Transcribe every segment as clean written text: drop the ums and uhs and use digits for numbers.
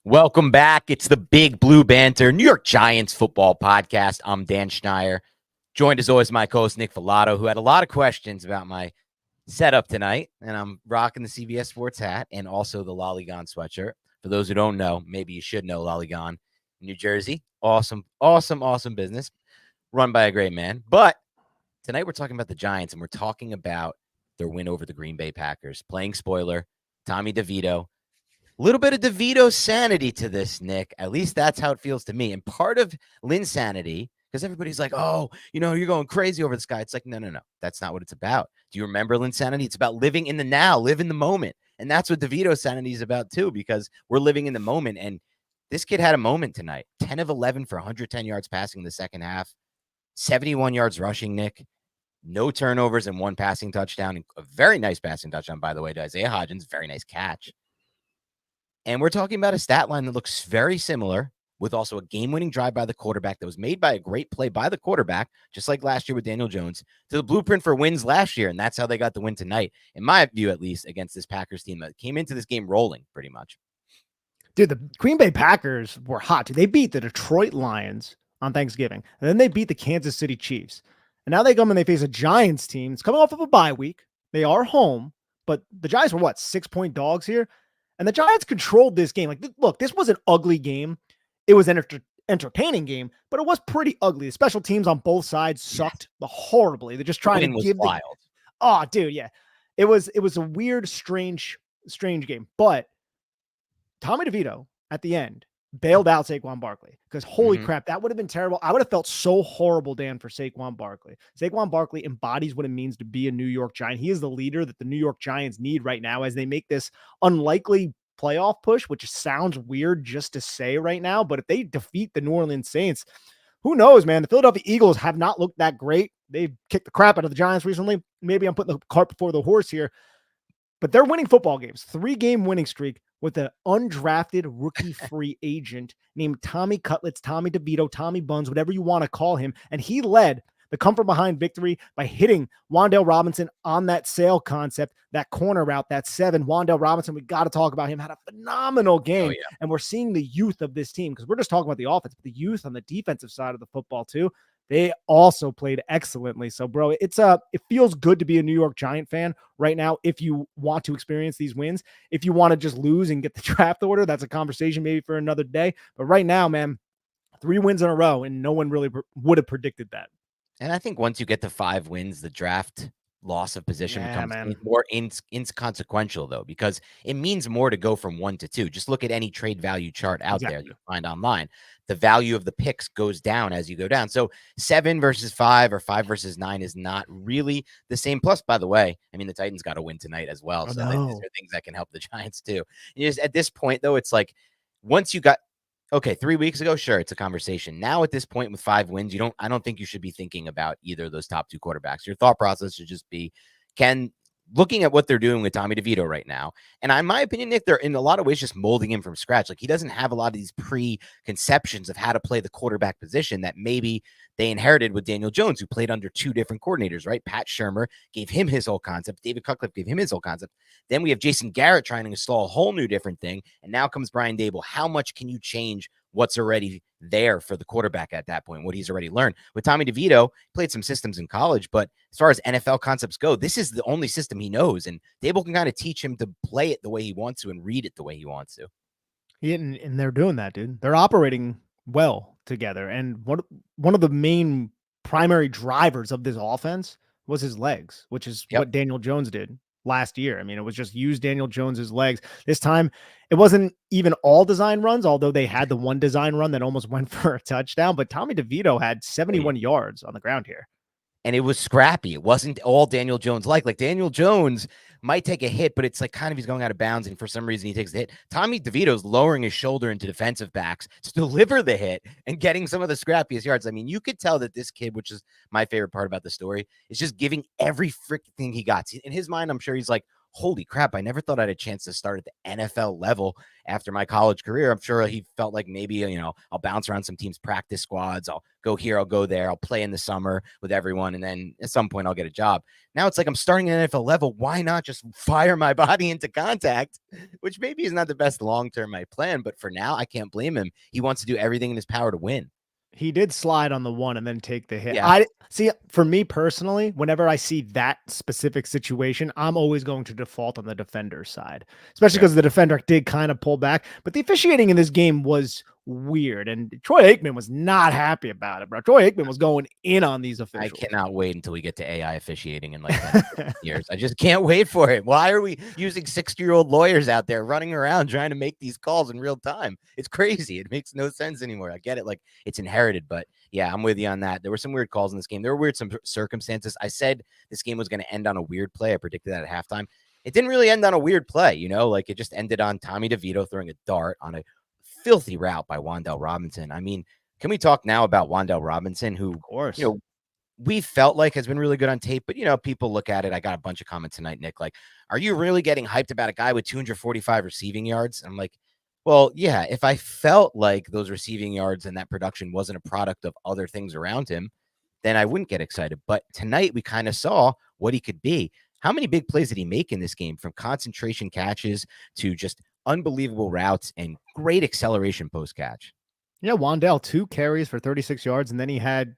Welcome back. It's the Big Blue Banter, New York Giants football podcast. I'm Dan Schneier, joined as always by my co-host Nick Filato, who had a lot of questions about my setup tonight. And I'm rocking the CBS Sports hat and also the Lollygon sweatshirt. For those who don't know, maybe you should know Lollygon, New Jersey. Awesome business run by a great man. But tonight we're talking about the Giants, and we're talking about their win over the Green Bay Packers. Playing spoiler, Tommy DeVito. A little bit of DeVito sanity to this, Nick. At least that's how it feels to me. And part of Lynn's sanity, because everybody's like, oh, you're going crazy over this guy. It's like, no. That's not what it's about. Do you remember Lynn's sanity? It's about living in the now, live in the moment. And that's what DeVito's sanity is about, too, because we're living in the moment. And this kid had a moment tonight. 10 of 11 for 110 yards passing in the second half, 71 yards rushing, Nick. No turnovers and one passing touchdown. A very nice passing touchdown, by the way, to Isaiah Hodgins. Very nice catch. And we're talking about a stat line that looks very similar, with also a game-winning drive by the quarterback that was made by a great play by the quarterback, just like last year with Daniel Jones, to the blueprint for wins last year. And that's how they got the win tonight, in my view, at least, against this Packers team that came into this game rolling pretty much. Dude, the Green Bay Packers were hot. They beat the Detroit Lions on Thanksgiving, and then they beat the Kansas City Chiefs. And now they come and they face a Giants team. It's coming off of a bye week. They are home, but the Giants were 6-point dogs here? And the Giants controlled this game. Look, this was an ugly game. It was an entertaining game, but it was pretty ugly. The special teams on both sides sucked horribly. They're just trying to give wild. Oh, dude, yeah. It was a weird, strange game. But Tommy DeVito at the end bailed out Saquon Barkley because holy crap, that would have been terrible. I would have felt so horrible, Dan, for Saquon Barkley. Saquon Barkley embodies what it means to be a New York Giant. He is the leader that the New York Giants need right now as they make this unlikely playoff push, which sounds weird just to say right now. But if they defeat the New Orleans Saints, who knows, man? The Philadelphia Eagles have not looked that great. They've kicked the crap out of the Giants recently. Maybe I'm putting the cart before the horse here. But they're winning football games. 3-game winning streak with an undrafted rookie free agent named Tommy Cutlets, Tommy DeVito, Tommy Buns, whatever you want to call him. And he led the come from behind victory by hitting Wan'Dale Robinson on that sail concept, that corner route, that 7. Wan'Dale Robinson, we got to talk about him, had a phenomenal game. Oh, yeah. And we're seeing the youth of this team because we're just talking about the offense, but the youth on the defensive side of the football too. They also played excellently. So, bro, it feels good to be a New York Giant fan right now if you want to experience these wins. If you want to just lose and get the draft order, that's a conversation maybe for another day. But right now, man, 3 wins in a row, and no one really would have predicted that. And I think once you get to 5 wins, the draft loss of position becomes more inconsequential, though, because it means more to go from 1 to 2. Just look at any trade value chart out there you find online. The value of the picks goes down as you go down. So 7 versus 5 or 5 versus 9 is not really the same. Plus, by the way, I mean, the Titans got to win tonight as well. So these are things that can help the Giants too. At this point, though, it's like once you got, okay, 3 weeks ago, sure, it's a conversation. Now at this point with 5 wins, I don't think you should be thinking about either of those top 2 quarterbacks. Your thought process should just be, looking at what they're doing with Tommy DeVito right now. And in my opinion, Nick, they're in a lot of ways just molding him from scratch. Like he doesn't have a lot of these preconceptions of how to play the quarterback position that maybe they inherited with Daniel Jones, who played under 2 different coordinators, right? Pat Shurmur gave him his whole concept. David Cutcliffe gave him his whole concept. Then we have Jason Garrett trying to install a whole new different thing. And now comes Brian Daboll. How much can you change what's already there for the quarterback at that point, what he's already learned? With Tommy DeVito, played some systems in college, but as far as NFL concepts go, this is the only system he knows. And Daboll can kind of teach him to play it the way he wants to and read it the way he wants to. Yeah, and they're doing that, dude. They're operating well together. And one of the main primary drivers of this offense was his legs, which is what Daniel Jones did last year. I mean, it was just use Daniel Jones's legs. This time, it wasn't even all design runs, although they had the one design run that almost went for a touchdown. But Tommy DeVito had 71 yards on the ground here. And it was scrappy. It wasn't all Daniel Jones like Daniel Jones might take a hit, but it's like kind of he's going out of bounds, and for some reason he takes the hit. Tommy DeVito's lowering his shoulder into defensive backs to deliver the hit and getting some of the scrappiest yards. I mean, you could tell that this kid, which is my favorite part about the story, is just giving every freaking thing he got. In his mind, I'm sure he's like, holy crap, I never thought I had a chance to start at the NFL level after my college career. I'm sure he felt like maybe, I'll bounce around some teams' practice squads. I'll go here, I'll go there. I'll play in the summer with everyone. And then at some point I'll get a job. Now it's like I'm starting at NFL level. Why not just fire my body into contact, which maybe is not the best long-term my plan, but for now, I can't blame him. He wants to do everything in his power to win. He did slide on the one and then take the hit. Yeah. I see, for me personally, whenever I see that specific situation, I'm always going to default on the defender's side, especially because the defender did kind of pull back. But the officiating in this game was weird, and Troy Aikman was not happy about it, bro. Troy Aikman was going in on these officials. I cannot wait until we get to AI officiating in like 10 years. I just can't wait for it. Why are we using 60-year-old lawyers out there running around trying to make these calls in real time? It's crazy. It makes no sense anymore. I get it. Like, it's inherited, but yeah, I'm with you on that. There were some weird calls in this game. There were some circumstances. I said this game was going to end on a weird play. I predicted that at halftime. It didn't really end on a weird play, like it just ended on Tommy DeVito throwing a dart on a filthy route by Wan'Dale Robinson. I mean, can we talk now about Wan'Dale Robinson, who, Of course, we felt like has been really good on tape, but people look at it. I got a bunch of comments tonight, Nick, like, are you really getting hyped about a guy with 245 receiving yards? And I'm like, well, yeah, if I felt like those receiving yards and that production wasn't a product of other things around him, then I wouldn't get excited. But tonight we kind of saw what he could be. How many big plays did he make in this game, from concentration catches to just unbelievable routes and great acceleration post catch? Yeah, Wan'Dale, 2 carries for 36 yards, and then he had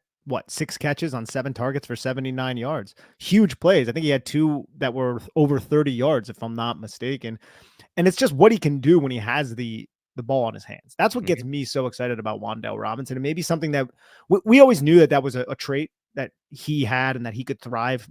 6 catches on 7 targets for 79 yards. Huge plays. I think he had 2 that were over 30 yards, if I'm not mistaken. And it's just what he can do when he has the ball on his hands. That's what gets me so excited about Wan'Dale Robinson. And maybe something that we always knew that was a trait that he had and that he could thrive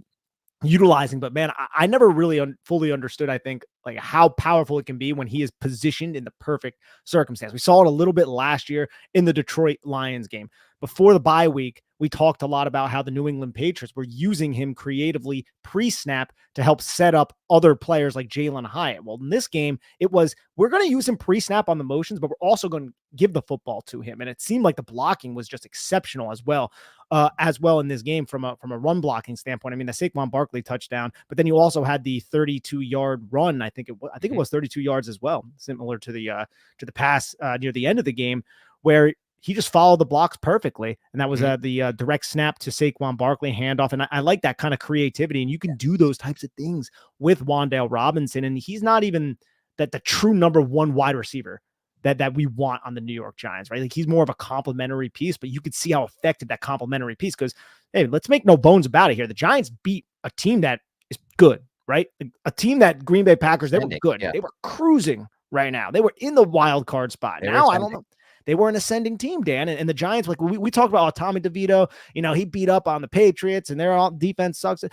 utilizing, but man, I never really fully understood, I think, like how powerful it can be when he is positioned in the perfect circumstance. We saw it a little bit last year in the Detroit Lions game. Before the bye week, we talked a lot about how the New England Patriots were using him creatively pre-snap to help set up other players like Jalen Hyatt. Well, in this game, it was, we're going to use him pre-snap on the motions, but we're also going to give the football to him. And it seemed like the blocking was just exceptional as well in this game from a run blocking standpoint. I mean, the Saquon Barkley touchdown, but then you also had the 32-yard run. I think it was 32 yards as well, similar to the pass near the end of the game, where he just followed the blocks perfectly. And that was the direct snap to Saquon Barkley handoff. And I like that kind of creativity. And you can do those types of things with Wan'Dale Robinson. And he's not even the true number 1 wide receiver that we want on the New York Giants, right? Like, he's more of a complementary piece, but you could see how effective that complementary piece, because, hey, let's make no bones about it here. The Giants beat a team that is good, right? A team that Green Bay Packers, they were good. Yeah. They were cruising right now. They were in the wild card spot. Now, I don't know. They were an ascending team, Dan, and the Giants, like we talked about Tommy DeVito, he beat up on the Patriots and their defense sucks.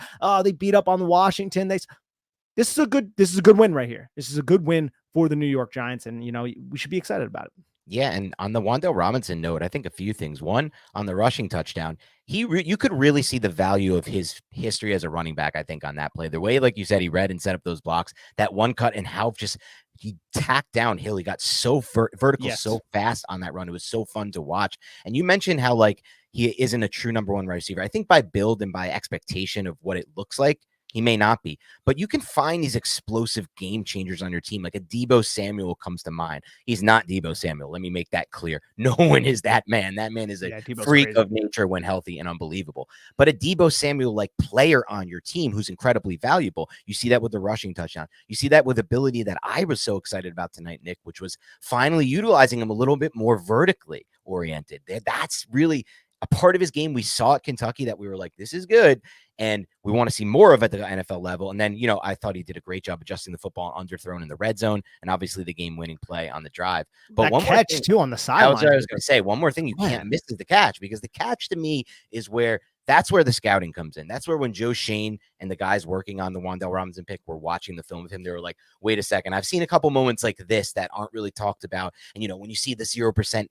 They beat up on the Washington. This is a good win right here. This is a good win for the New York Giants, and we should be excited about it. Yeah, and on the Wan'Dale Robinson note, I think a few things. One, on the rushing touchdown, you could really see the value of his history as a running back, I think, on that play. The way, like you said, he read and set up those blocks, that one cut, and how just he tacked downhill. He got so vertical so fast on that run. It was so fun to watch. And you mentioned how, like, he isn't a true number 1 wide receiver. I think by build and by expectation of what it looks like, he may not be, but you can find these explosive game changers on your team. Like a Deebo Samuel comes to mind. He's not Deebo Samuel. Let me make that clear. No one is that man. That man is a freak of nature when healthy and unbelievable. But a Deebo Samuel like player on your team who's incredibly valuable. You see that with the rushing touchdown. You see that with ability that I was so excited about tonight, Nick, which was finally utilizing him a little bit more vertically oriented. That's really a part of his game we saw at Kentucky that we were like, this is good. And we want to see more of at the NFL level. And then, I thought he did a great job adjusting the football, underthrown in the red zone, and obviously the game-winning play on the drive. But that one catch more thing, too on the sideline. That's what I was going to say. One more thing you can't miss is the catch, because the catch to me is where that's where the scouting comes in. That's where when Joe Shane and the guys working on the Wan'Dale Robinson pick were watching the film of him, they were like, wait a second. I've seen a couple moments like this that aren't really talked about. And, when you see the 0%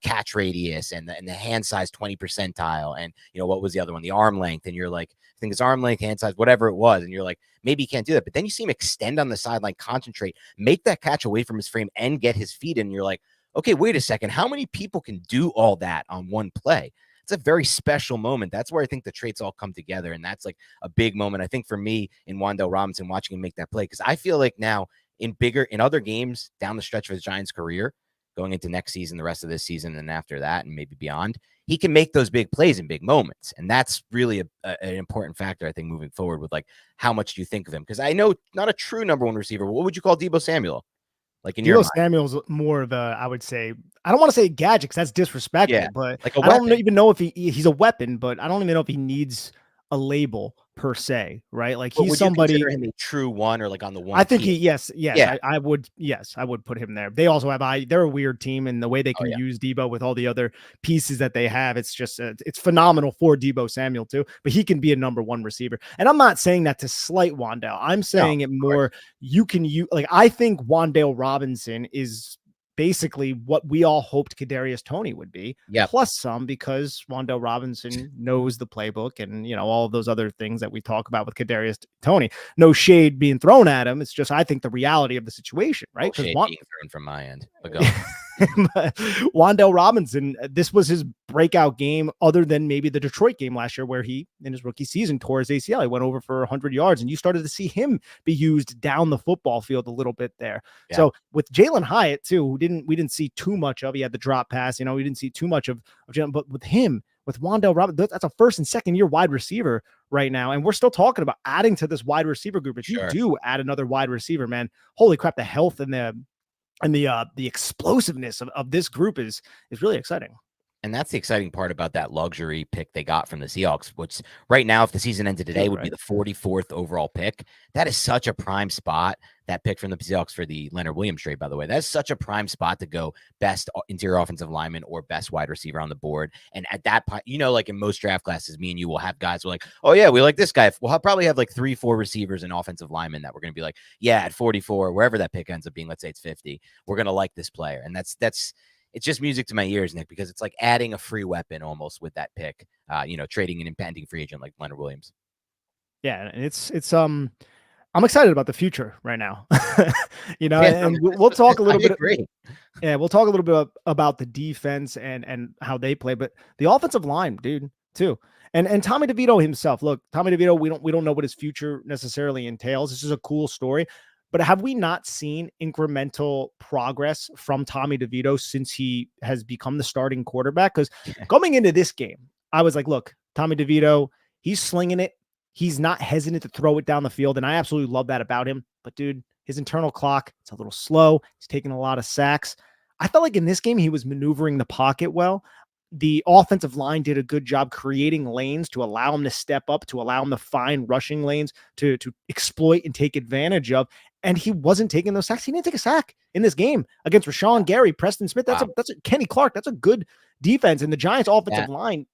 catch radius and the hand size 20 percentile, and, what was the other one? The arm length. And you're like, I think it's arm length, hand size, whatever it was. And you're like, maybe he can't do that. But then you see him extend on the sideline, concentrate, make that catch away from his frame and get his feet in. And you're like, okay, wait a second. How many people can do all that on one play? It's it's a very special moment. That's where I think the traits all come together. And that's like a big moment, I think, for me in Wan'Dale Robinson, watching him make that play. Because I feel like now in other games down the stretch of his Giants career, going into next season, the rest of this season, and after that, and maybe beyond, he can make those big plays in big moments. And that's really an important factor, I think, moving forward with like, how much do you think of him? Because I know not a true number one receiver. What would you call Deebo Samuel? Like in your Deebo mind? Samuel's more of a, I would say, I don't want to say gadget because that's disrespectful, Yeah, but like a I don't weapon. even know if he's a weapon, but I don't even know if he needs a label per se, right? Like But he's would you consider somebody. him a true one or like on the I one think tier? yes, Yeah. I would, I would put him there. They also have, they're a weird team, and the way they Oh, can yeah. use Debo with all the other pieces that they have, it's just, it's phenomenal for Debo Samuel too, but he can be a number one receiver. And I'm not saying that to slight Wan'Dale. I'm No, saying it of course. more, like, I think Wan'Dale Robinson is basically what we all hoped Kadarius Toney would be, Yep. plus some, because Wan'Dale Robinson knows the playbook and, all of those other things that we talk about with Kadarius Toney. No shade being thrown at him. It's just, I think, the reality of the situation, right? All Because shade being thrown from my end. But go on. Wan'Dale Robinson, this was his breakout game, other than maybe the Detroit game last year, where he, in his rookie season, tore his ACL. He went over for 100 yards, and you started to see him be used down the football field a little bit there. Yeah. So with Jalen Hyatt too, who we didn't see too much of. He had the drop pass, we didn't see too much of Jalen, but with him, with Wan'Dale Robinson, that's a first and second year wide receiver right now, and we're still talking about adding to this wide receiver group. If you do add another wide receiver, man, holy crap, the health and the explosiveness of this group is really exciting. And that's the exciting part about that luxury pick they got from the Seahawks, which right now, if the season ended today, would be the 44th overall pick. That is such a prime spot. That pick from the Seahawks for the Leonard Williams trade, by the way, that's such a prime spot to go best interior offensive lineman or best wide receiver on the board. And at that point, like in most draft classes, me and you will have guys who are like, oh yeah, we like this guy. We'll probably have like 3-4 receivers and offensive linemen that we're going to be like, yeah, at 44, wherever that pick ends up being, let's say it's 50, we're going to like this player. And that's it's just music to my ears, Nick, because it's like adding a free weapon almost with that pick, trading an impending free agent like Leonard Williams. Yeah. And it's I'm excited about the future right now, and we'll talk a little bit. Yeah. We'll talk a little bit about the defense and how they play, but the offensive line, dude, too. And Tommy DeVito himself, look, Tommy DeVito, we don't know what his future necessarily entails. This is a cool story. But have we not seen incremental progress from Tommy DeVito since he has become the starting quarterback? Because coming into this game, I was like, look, Tommy DeVito, he's slinging it. He's not hesitant to throw it down the field. And I absolutely love that about him. But dude, his internal clock, it's a little slow. He's taking a lot of sacks. I felt like in this game, he was maneuvering the pocket well. The offensive line did a good job creating lanes to allow him to step up, to allow him to find rushing lanes to exploit and take advantage of. And he wasn't taking those sacks. He didn't take a sack in this game against Rashawn Gary, Preston Smith. That's a Kenny Clark. That's a good defense. And the Giants offensive line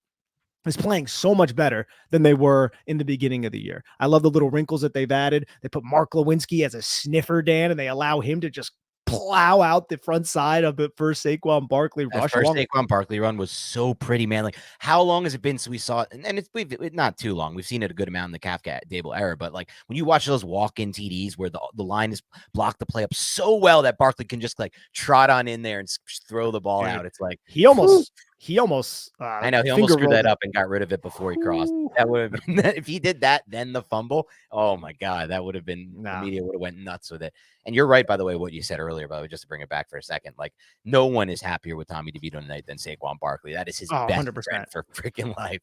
is playing so much better than they were in the beginning of the year. I love the little wrinkles that they've added. They put Mark Lewinsky as a sniffer, Dan, and they allow him to just plow out the front side of the first Saquon Barkley rush. First Saquon Barkley run was so pretty, man. Like, how long has it been since we saw it? And it's not too long. We've seen it a good amount in the Kafka Dable era, but like when you watch those walk-in TDs where the line is blocked the play up so well that Barkley can just like trot on in there and throw the ball out. It's like he almost I know he almost screwed that up and got rid of it before he crossed. That would have been if he did that, then the fumble. Oh my God, that would have been the media would have went nuts with it. And you're right, by the way, what you said earlier, by the way, just to bring it back for a second. Like, no one is happier with Tommy DeVito tonight than Saquon Barkley. That is his best 100%. friend for freaking life.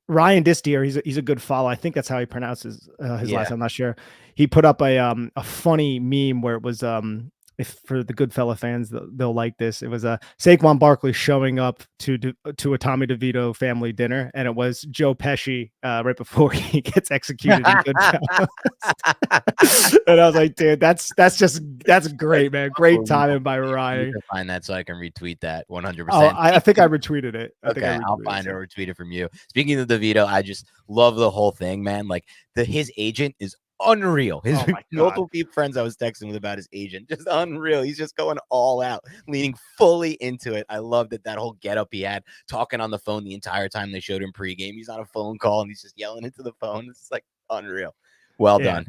Ryan Distier, he's a good follow. I think that's how he pronounces his last. I'm not sure. He put up a funny meme where it was if for the Goodfella fans, they'll like this. It was Saquon Barkley showing up to a Tommy DeVito family dinner, and it was Joe Pesci right before he gets executed in Goodfellas. And I was like, dude, that's great, man. Great timing by Ryan. You can find that so I can retweet that 100%. Oh, I think I retweeted it. I'll find it or retweet it from you. Speaking of DeVito, I just love the whole thing, man. Like his agent is unreal. His multiple friends I was texting with about his agent, just unreal. He's just going all out, leaning fully into it. I loved that whole getup he had, talking on the phone the entire time they showed him pregame. He's on a phone call and he's just yelling into the phone. It's like unreal. Well done.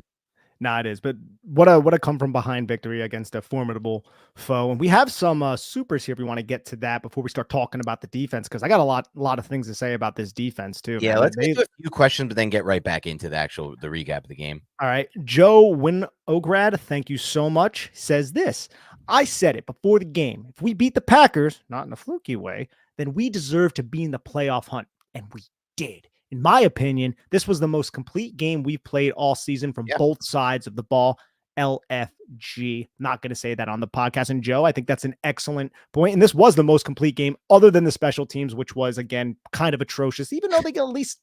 Nah, it is. But what a come from behind victory against a formidable foe. And we have some supers here if we want to get to that before we start talking about the defense, because I got a lot of things to say about this defense too, Yeah, man. let's get to a few questions, but then get right back into the recap of the game. All right. Joe Winograd, thank you so much, says this. I said it before the game. If we beat the Packers, not in a fluky way, then we deserve to be in the playoff hunt. And we did. In my opinion, this was the most complete game we've played all season from both sides of the ball. LFG. Not going to say that on the podcast. And Joe, I think that's an excellent point. And this was the most complete game other than the special teams, which was, again, kind of atrocious, even though they at least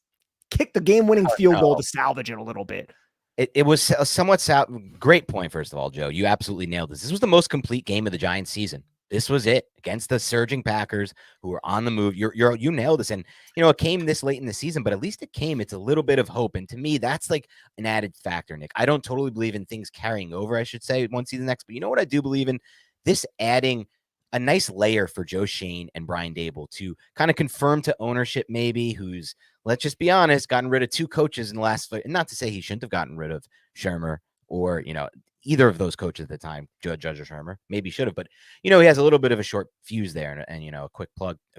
kicked the game-winning field goal to salvage it a little bit. It was a somewhat great point. First of all, Joe, you absolutely nailed this. This was the most complete game of the Giants season. This was it against the surging Packers who were on the move. You nailed this. And, it came this late in the season, but at least it came. It's a little bit of hope. And to me, that's like an added factor, Nick. I don't totally believe in things carrying over, I should say, one season next. But you know what I do believe in? This adding a nice layer for Joe Schoen and Brian Dable to kind of confirm to ownership, maybe, who's, let's just be honest, gotten rid of two coaches in the last, and not to say he shouldn't have gotten rid of Shermer or, either of those coaches at the time, Judge or Shermer, maybe should have, but he has a little bit of a short fuse there and a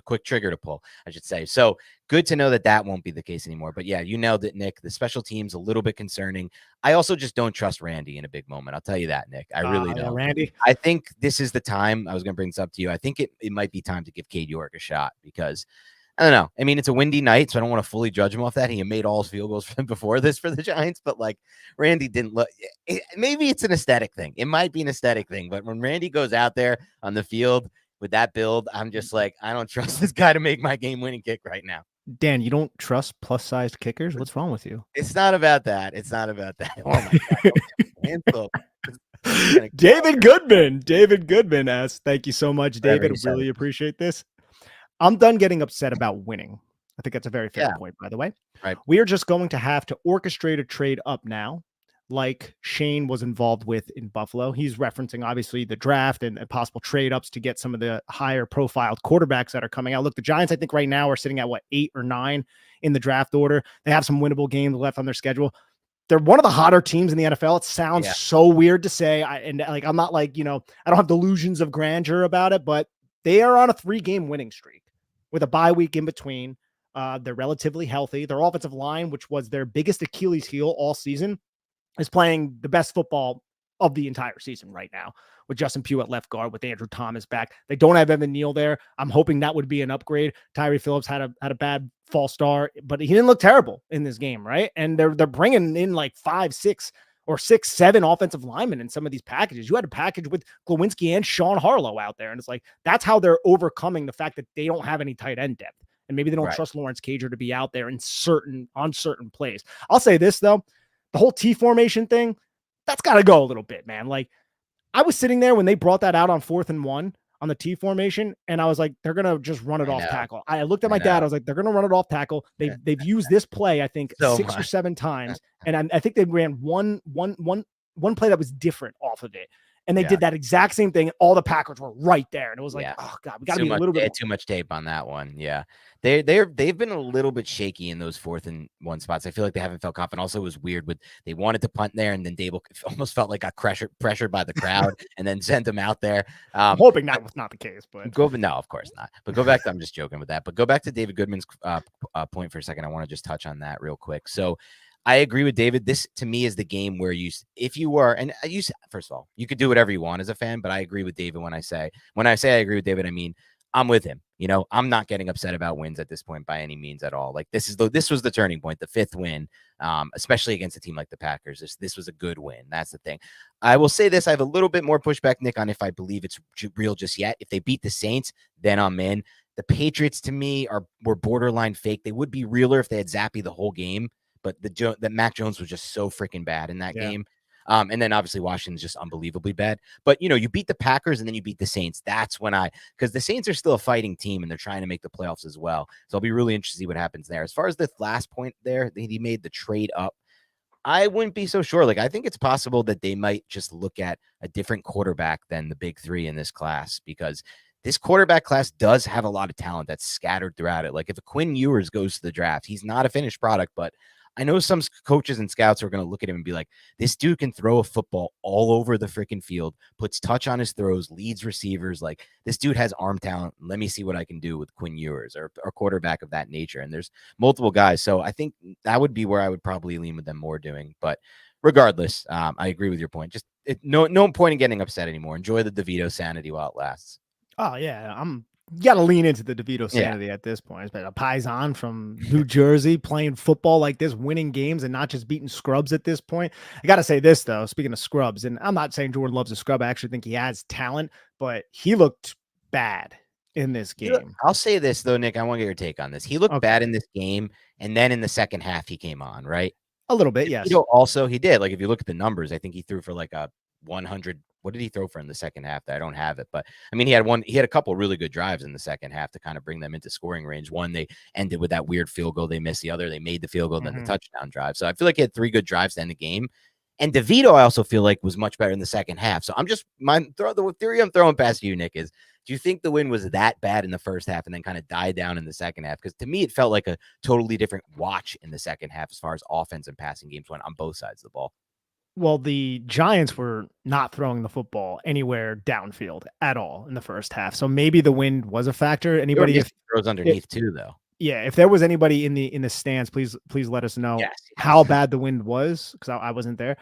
quick trigger to pull, I should say. So good to know that won't be the case anymore. But yeah, you nailed it, Nick. The special teams a little bit concerning. I also just don't trust Randy in a big moment. I'll tell you that, Nick. I really don't. Randy. I think this is the time. I was going to bring this up to you. I think it might be time to give Cade York a shot because I don't know. I mean, it's a windy night, so I don't want to fully judge him off that. He made all his field goals before this for the Giants, but like Randy didn't look. Maybe it's an aesthetic thing. It might be an aesthetic thing, but when Randy goes out there on the field with that build, I'm just like, I don't trust this guy to make my game-winning kick right now. Dan, you don't trust plus-sized kickers? What's wrong with you? It's not about that. It's not about that. Oh my God. David Goodman asks, thank you so much, David. Really appreciate this. I'm done getting upset about winning. I think that's a very fair point, by the way. Right. We are just going to have to orchestrate a trade up now, like Shane was involved with in Buffalo. He's referencing, obviously, the draft and possible trade ups to get some of the higher profiled quarterbacks that are coming out. Look, the Giants, I think right now are sitting at 8 or 9 in the draft order. They have some winnable games left on their schedule. They're one of the hotter teams in the NFL. It sounds so weird to say. I'm not like, I don't have delusions of grandeur about it, but they are on a 3-game winning streak with a bye week in between. They're relatively healthy. Their offensive line, which was their biggest Achilles heel all season, is playing the best football of the entire season right now with Justin Pugh at left guard, with Andrew Thomas back. They don't have Evan Neal there. I'm hoping that would be an upgrade. Tyree Phillips had a bad false start, but he didn't look terrible in this game, right? And they're bringing in like 5, 6, or 6, 7 offensive linemen in some of these packages. You had a package with Glowinski and Sean Harlow out there. And it's like, that's how they're overcoming the fact that they don't have any tight end depth. And maybe they don't trust Lawrence Cager to be out there on certain plays. I'll say this though, the whole T formation thing, that's got to go a little bit, man. Like, I was sitting there when they brought that out on 4th and 1 on the T formation, and I was like, they're gonna just run it off tackle. I looked at my dad. I was like, they're gonna run it off tackle. They've used this play, I think, 6 or 7 times, and I think they ran one play that was different off of it. And they did that exact same thing. All the Packers were right there. And it was like, oh God, we got to be a little bit. Too much tape on that one. Yeah. They've been a little bit shaky in those 4th and 1 spots. I feel like they haven't felt confident. Also, it was weird they wanted to punt there, and then Dable almost felt like got pressured by the crowd and then sent him out there. I'm hoping that was not the case, but no, of course not. But go back to, I'm just joking with that, but go back to David Goodman's point for a second. I want to just touch on that real quick. So I agree with David. This to me is the game where first of all, you could do whatever you want as a fan, but I agree with David when I say I agree with David, I mean, I'm with him. I'm not getting upset about wins at this point by any means at all. Like this was the turning point, the 5th win, especially against a team like the Packers. This was a good win. That's the thing. I will say this. I have a little bit more pushback, Nick, on if I believe it's real just yet. If they beat the Saints, then I'm in. The Patriots to me were borderline fake. They would be realer if they had Zappy the whole game, but that Mac Jones was just so freaking bad in that game. And then obviously Washington's just unbelievably bad. But, you beat the Packers and then you beat the Saints. That's when because the Saints are still a fighting team and they're trying to make the playoffs as well. So I'll be really interested to see what happens there. As far as the last point there, he made the trade up. I wouldn't be so sure. Like, I think it's possible that they might just look at a different quarterback than the big 3 in this class, because this quarterback class does have a lot of talent that's scattered throughout it. Like if a Quinn Ewers goes to the draft, he's not a finished product, but I know some coaches and scouts are going to look at him and be like, this dude can throw a football all over the freaking field, puts touch on his throws, leads receivers. Like, this dude has arm talent. Let me see what I can do with Quinn Ewers or quarterback of that nature. And there's multiple guys. So I think that would be where I would probably lean with them more doing. But regardless, I agree with your point. Just no point in getting upset anymore. Enjoy the DeVito sanity while it lasts. Oh yeah, you got to lean into the DeVito sanity at this point. It's been a paisan from New Jersey playing football like this, winning games and not just beating scrubs at this point. I got to say this though, speaking of scrubs, and I'm not saying Jordan Love's a scrub. I actually think he has talent, but he looked bad in this game. I'll say this though, Nick, I want to get your take on this. He looked bad in this game, and then in the second half he came on, right? A little bit, yes. Also, he did. Like, if you look at the numbers, I think he threw for like a 100. What did he throw for in the second half? I don't have it, but I mean, he had a couple really good drives in the second half to kind of bring them into scoring range. One, they ended with that weird field goal they missed. The other, they made the field goal and then the touchdown drive. So I feel like he had 3 good drives to end the game. And DeVito, I also feel like, was much better in the second half. So the theory I'm throwing past you, Nick, is, do you think the win was that bad in the first half and then kind of died down in the second half? Because to me, it felt like a totally different watch in the second half as far as offense and passing games went on both sides of the ball. Well, the Giants were not throwing the football anywhere downfield at all in the first half. So maybe the wind was a factor. Anybody if throws underneath too, though. Yeah, if there was anybody in the stands, please let us know how bad the wind was, because I wasn't there.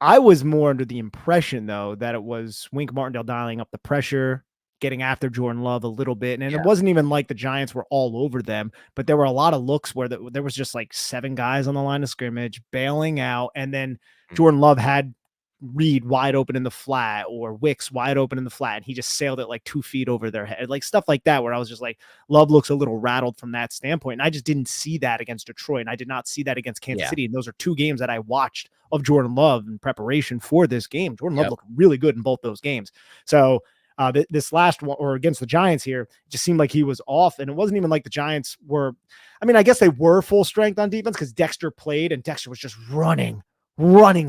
I was more under the impression though that it was Wink Martindale dialing up the pressure, getting after Jordan Love a little bit. And it wasn't even like the Giants were all over them, but there were a lot of looks where there was just like 7 guys on the line of scrimmage bailing out. And then Jordan Love had Reed wide open in the flat or Wicks wide open in the flat, and he just sailed it like 2 feet over their head, like stuff like that, where I was just like, Love looks a little rattled from that standpoint. And I just didn't see that against Detroit, and I did not see that against Kansas City. And those are 2 games that I watched of Jordan Love in preparation for this game. Jordan Love looked really good in both those games. So this last one, or against the Giants here, it just seemed like he was off. And it wasn't even like the Giants were, I mean, I guess they were full strength on defense because Dexter played, and Dexter was just running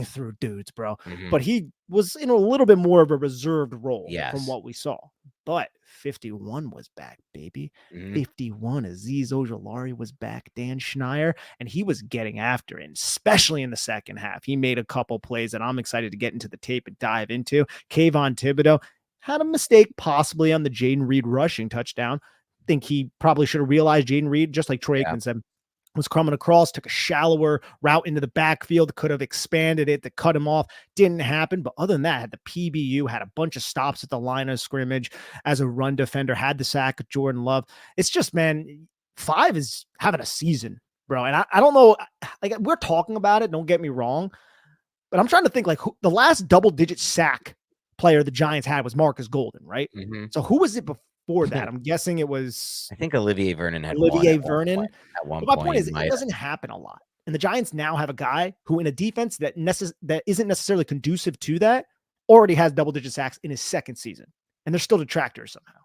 through dudes, bro. But he was in a little bit more of a reserved role from what we saw. But 51 was back, baby. 51, Azeez Ojulari was back, Dan Schneier, and he was getting after it, especially in the second half. He made a couple plays that I'm excited to get into the tape and dive into. Kayvon Thibodeau had a mistake possibly on the Jaden Reed rushing touchdown. I think he probably should have realized Jaden Reed, just like Troy Aikman said, was coming across, took a shallower route into the backfield, could have expanded it to cut him off. Didn't happen. But other than that, had the PBU, had a bunch of stops at the line of scrimmage as a run defender, had the sack of Jordan Love. It's just, man, 5 is having a season, bro. And I don't know, like, we're talking about it, don't get me wrong, but I'm trying to think, like, who, the last double-digit sack player the Giants had was Marcus Golden, right? So who was it before that? I'm guessing it was, I think Olivier Vernon had Olivier Vernon. At one but my point, point is, it doesn't happen a lot. And the Giants now have a guy who, in a defense that isn't necessarily conducive to that, already has double-digit sacks in his second season. And they're still detractors somehow.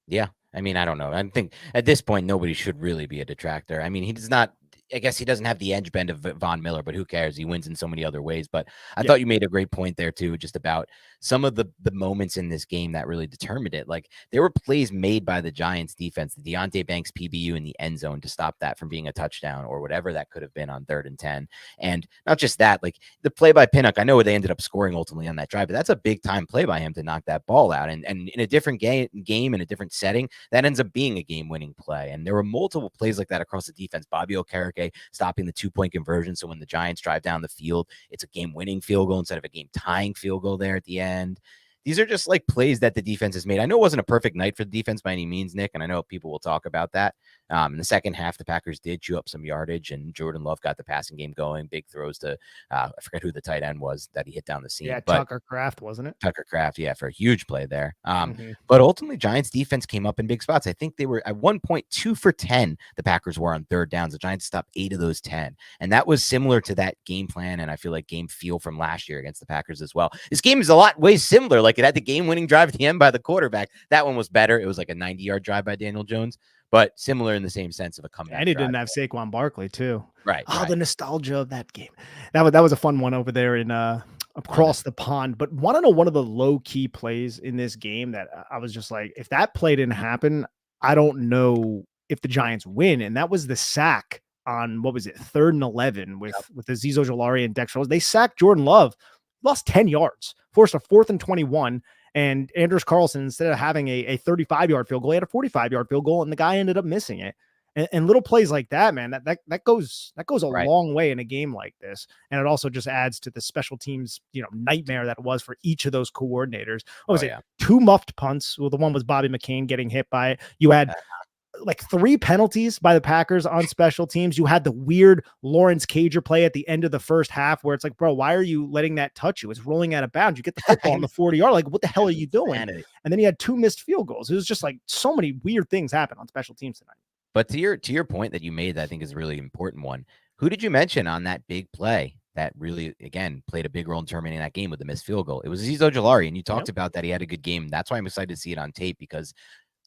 Yeah. I mean, I don't know. I think at this point, nobody should really be a detractor. I mean, he does not, I guess he doesn't have the edge bend of Von Miller, but who cares? He wins in so many other ways. But I thought you made a great point there too, just about some of the moments in this game that really determined it. Like, there were plays made by the Giants defense, the Deonte Banks PBU in the end zone to stop that from being a touchdown or whatever that could have been on 3rd and 10. And not just that, like the play by Pinnock, I know they ended up scoring ultimately on that drive, but that's a big time play by him to knock that ball out. And in a different game in a different setting, that ends up being a game winning play. And there were multiple plays like that across the defense. Bobby Okereke stopping the 2-point conversion. So when the Giants drive down the field, it's a game winning field goal instead of a game tying field goal there at the end. These are just like plays that the defense has made. I know it wasn't a perfect night for the defense by any means, Nick, and I know people will talk about that. In the second half, the Packers did chew up some yardage, and Jordan Love got the passing game going. Big throws to, I forget who the tight end was that he hit down the seam. Yeah, but Tucker Kraft, wasn't it? Tucker Kraft, yeah, for a huge play there. But ultimately, Giants defense came up in big spots. I think they were at one point 2 for 10. The Packers were on 3rd downs. The Giants stopped 8 of those 10. And that was similar to that game plan, and I feel like game feel from last year against the Packers as well. This game is a lot way similar. Like, it had the game-winning drive at the end by the quarterback. That one was better. It was like a 90-yard drive by Daniel Jones, but similar in the same sense of a comeback. And he didn't have Saquon Barkley too. Right. Oh, the nostalgia of that game. That was a fun one over there in across the pond. But want to know one of the low-key plays in this game that I was just like, if that play didn't happen, I don't know if the Giants win. And that was the sack on what was it, 3rd and 11 with Azeez Ojulari and Dexter. They sacked Jordan Love, lost 10 yards, forced a 4th and 21. And Anders Carlson, instead of having a 35-yard field goal, he had a 45-yard field goal, and the guy ended up missing it. And little plays like that, man, that goes a long way in a game like this. And it also just adds to the special teams, nightmare that it was for each of those coordinators. What was it? 2 muffed punts. Well, the one was Bobby McCain getting hit by it. You had like 3 penalties by the Packers on special teams. You had the weird Lawrence Cager play at the end of the first half where it's like, bro, why are you letting that touch you? It's rolling out of bounds. You get the football on the 40-yard. Like, what the hell are you doing? And then he had 2 missed field goals. It was just like so many weird things happen on special teams tonight. But to your point that you made, that I think is a really important one. Who did you mention on that big play that really, again, played a big role in terminating that game with the missed field goal? It was Azeez Ojulari, and you talked about that he had a good game. That's why I'm excited to see it on tape, because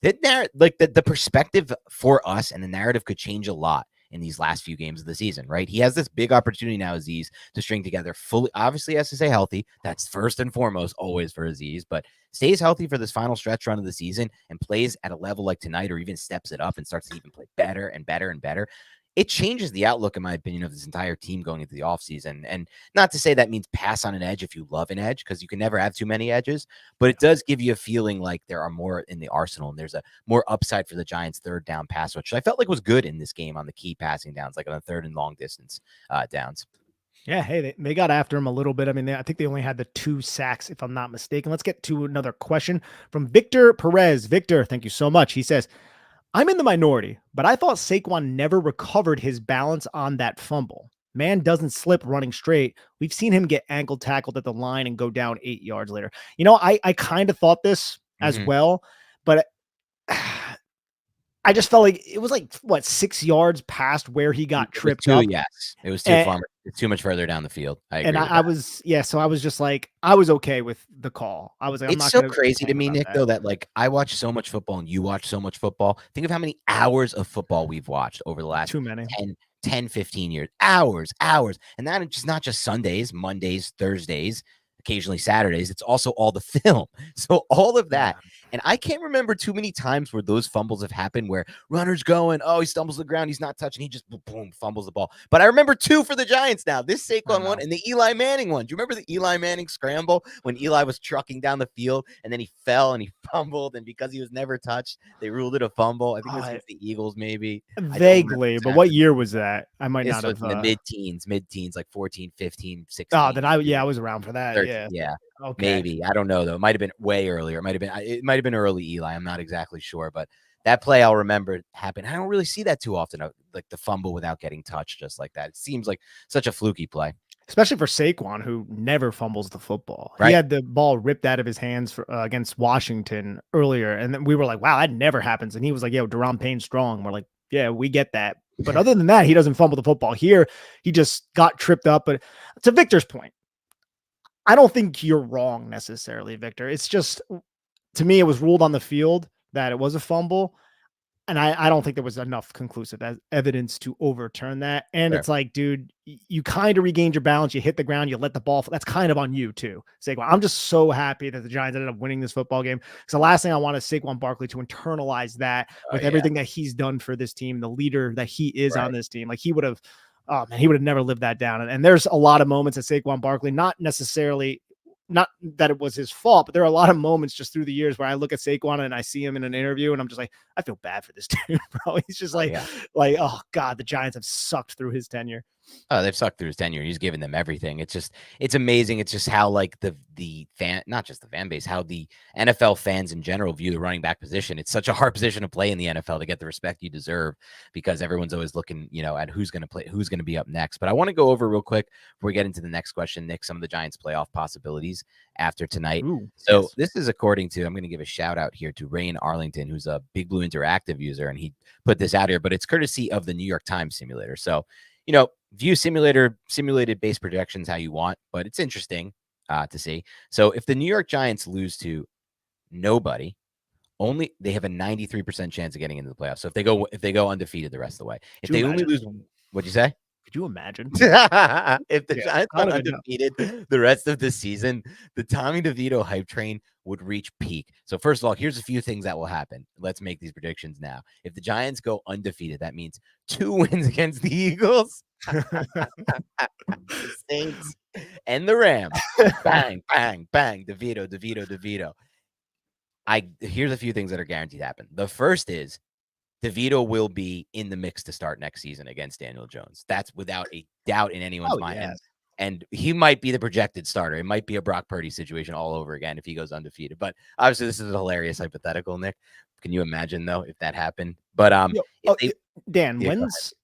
the perspective for us and the narrative could change a lot in these last few games of the season, right? He has this big opportunity now, Azeez, to string together fully. Obviously, he has to stay healthy. That's first and foremost always for Azeez, but stays healthy for this final stretch run of the season and plays at a level like tonight, or even steps it up and starts to even play better and better and better. It changes the outlook, in my opinion, of this entire team going into the offseason. And not to say that means pass on an edge if you love an edge, because you can never have too many edges, but it does give you a feeling like there are more in the arsenal, and there's a more upside for the Giants' 3rd down pass, which I felt like was good in this game on the key passing downs, like on the 3rd and long distance downs. Yeah, hey, they got after him a little bit. I mean, I think they only had the 2 sacks, if I'm not mistaken. Let's get to another question from Victor Perez. Victor, thank you so much. He says, I'm in the minority, but I thought Saquon never recovered his balance on that fumble. Man doesn't slip running straight. We've seen him get ankle tackled at the line and go down 8 yards later. I kind of thought this as well, but I just felt like it was like, 6 yards past where he got tripped up. Yes, it was too much further down the field. I agree. And so I was just like, I was okay with the call. I was like, it's so crazy to me, Nick, though, that like I watch so much football and you watch so much football. Think of how many hours of football we've watched over the last too many 10, 15 years. Hours. And that is just not just Sundays, Mondays, Thursdays, occasionally Saturdays. It's also all the film. So all of that. And I can't remember too many times where those fumbles have happened where runner's going, he stumbles the ground, he's not touching, he just boom, fumbles the ball. But I remember 2 for the Giants now. This Saquon one and the Eli Manning one. Do you remember the Eli Manning scramble when Eli was trucking down the field and then he fell and he fumbled, and because he was never touched, they ruled it a fumble? I think it was against the Eagles, maybe. Vaguely, but what year was that? I might not have. In the mid-teens, like 14, 15, 16. Oh, then I was around for that. 13, yeah. Okay. Maybe. I don't know, though. It might have been way earlier. It might have been early Eli. I'm not exactly sure, but that play I'll remember happened. I don't really see that too often, like the fumble without getting touched just like that. It seems like such a fluky play. Especially for Saquon, who never fumbles the football. Right. He had the ball ripped out of his hands against Washington earlier, and then we were like, wow, that never happens. And he was like, yeah, Deron Payne's strong. We're like, yeah, we get that. But other than that, he doesn't fumble the football. Here, he just got tripped up. But to Victor's point, I don't think you're wrong necessarily, Victor. It's just, to me, it was ruled on the field that it was a fumble. And I don't think there was enough conclusive evidence to overturn that. And It's like, dude, you kind of regained your balance. You hit the ground. You let the ball fall. That's kind of on you too. Saquon, I'm just so happy that the Giants ended up winning this football game. Because the last thing I want is Saquon Barkley to internalize that with everything that he's done for this team, the leader that he is on this team. Like he would have never lived that down. And there's a lot of moments at Saquon Barkley, not that it was his fault, but there are a lot of moments just through the years where I look at Saquon and I see him in an interview and I'm just like, I feel bad for this dude, bro. He's just like, oh God, the Giants have sucked through his tenure. Oh, they've sucked through his tenure. He's given them everything. It's amazing. It's just how like the fan, not just the fan base, how the NFL fans in general view the running back position. It's such a hard position to play in the NFL to get the respect you deserve, because everyone's always looking, at who's going to play, who's going to be up next. But I want to go over real quick before we get into the next question, Nick, some of the Giants playoff possibilities after tonight. This is according to, I'm going to give a shout out here to Ray in Arlington, who's a Big Blue Interactive user, and he put this out here, but it's courtesy of the New York Times simulator. So, view simulated base projections how you want, but it's interesting to see. So if the New York Giants lose to nobody, they have a 93% chance of getting into the playoffs. So if they go undefeated the rest of the way, if they only lose, what'd you say? Could you imagine? If the Giants I went don't even know. undefeated the rest of the season, the Tommy DeVito hype train would reach peak. So first of all, here's a few things that will happen. Let's make these predictions now. If the Giants go undefeated, that means 2 wins against the Eagles, the Saints, and the Rams. Bang, bang, bang. DeVito. Here's a few things that are guaranteed to happen. The first is DeVito will be in the mix to start next season against Daniel Jones. That's without a doubt in anyone's mind. Yes. And he might be the projected starter. It might be a Brock Purdy situation all over again if he goes undefeated. But obviously, this is a hilarious hypothetical, Nick. Can you imagine though if that happened? But Dan, when's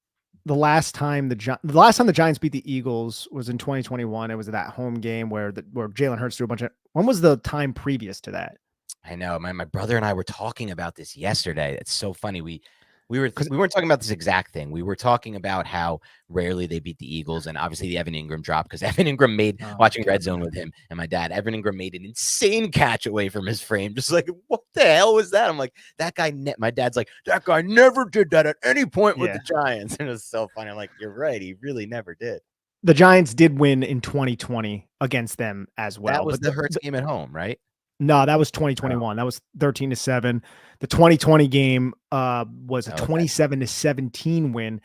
the last time the Giants beat the Eagles was in 2021. It was that home game where Jalen Hurts threw a bunch of. When was the time previous to that? I know. My brother and I were talking about this yesterday. It's so funny. We weren't talking about this exact thing. We were talking about how rarely they beat the Eagles, and obviously the Evan Ingram drop, because Evan Ingram watching Red Zone with him and my dad. Evan Ingram made an insane catch away from his frame, just like, what the hell was that? I'm like, that guy. My dad's like, that guy never did that at any point with the Giants, and it was so funny. I'm like, you're right, he really never did. The Giants did win in 2020 against them as well. That was the Hurts game at home, right? No, that was 2021. That was 13-7. The 2020 game was a 27-17 win.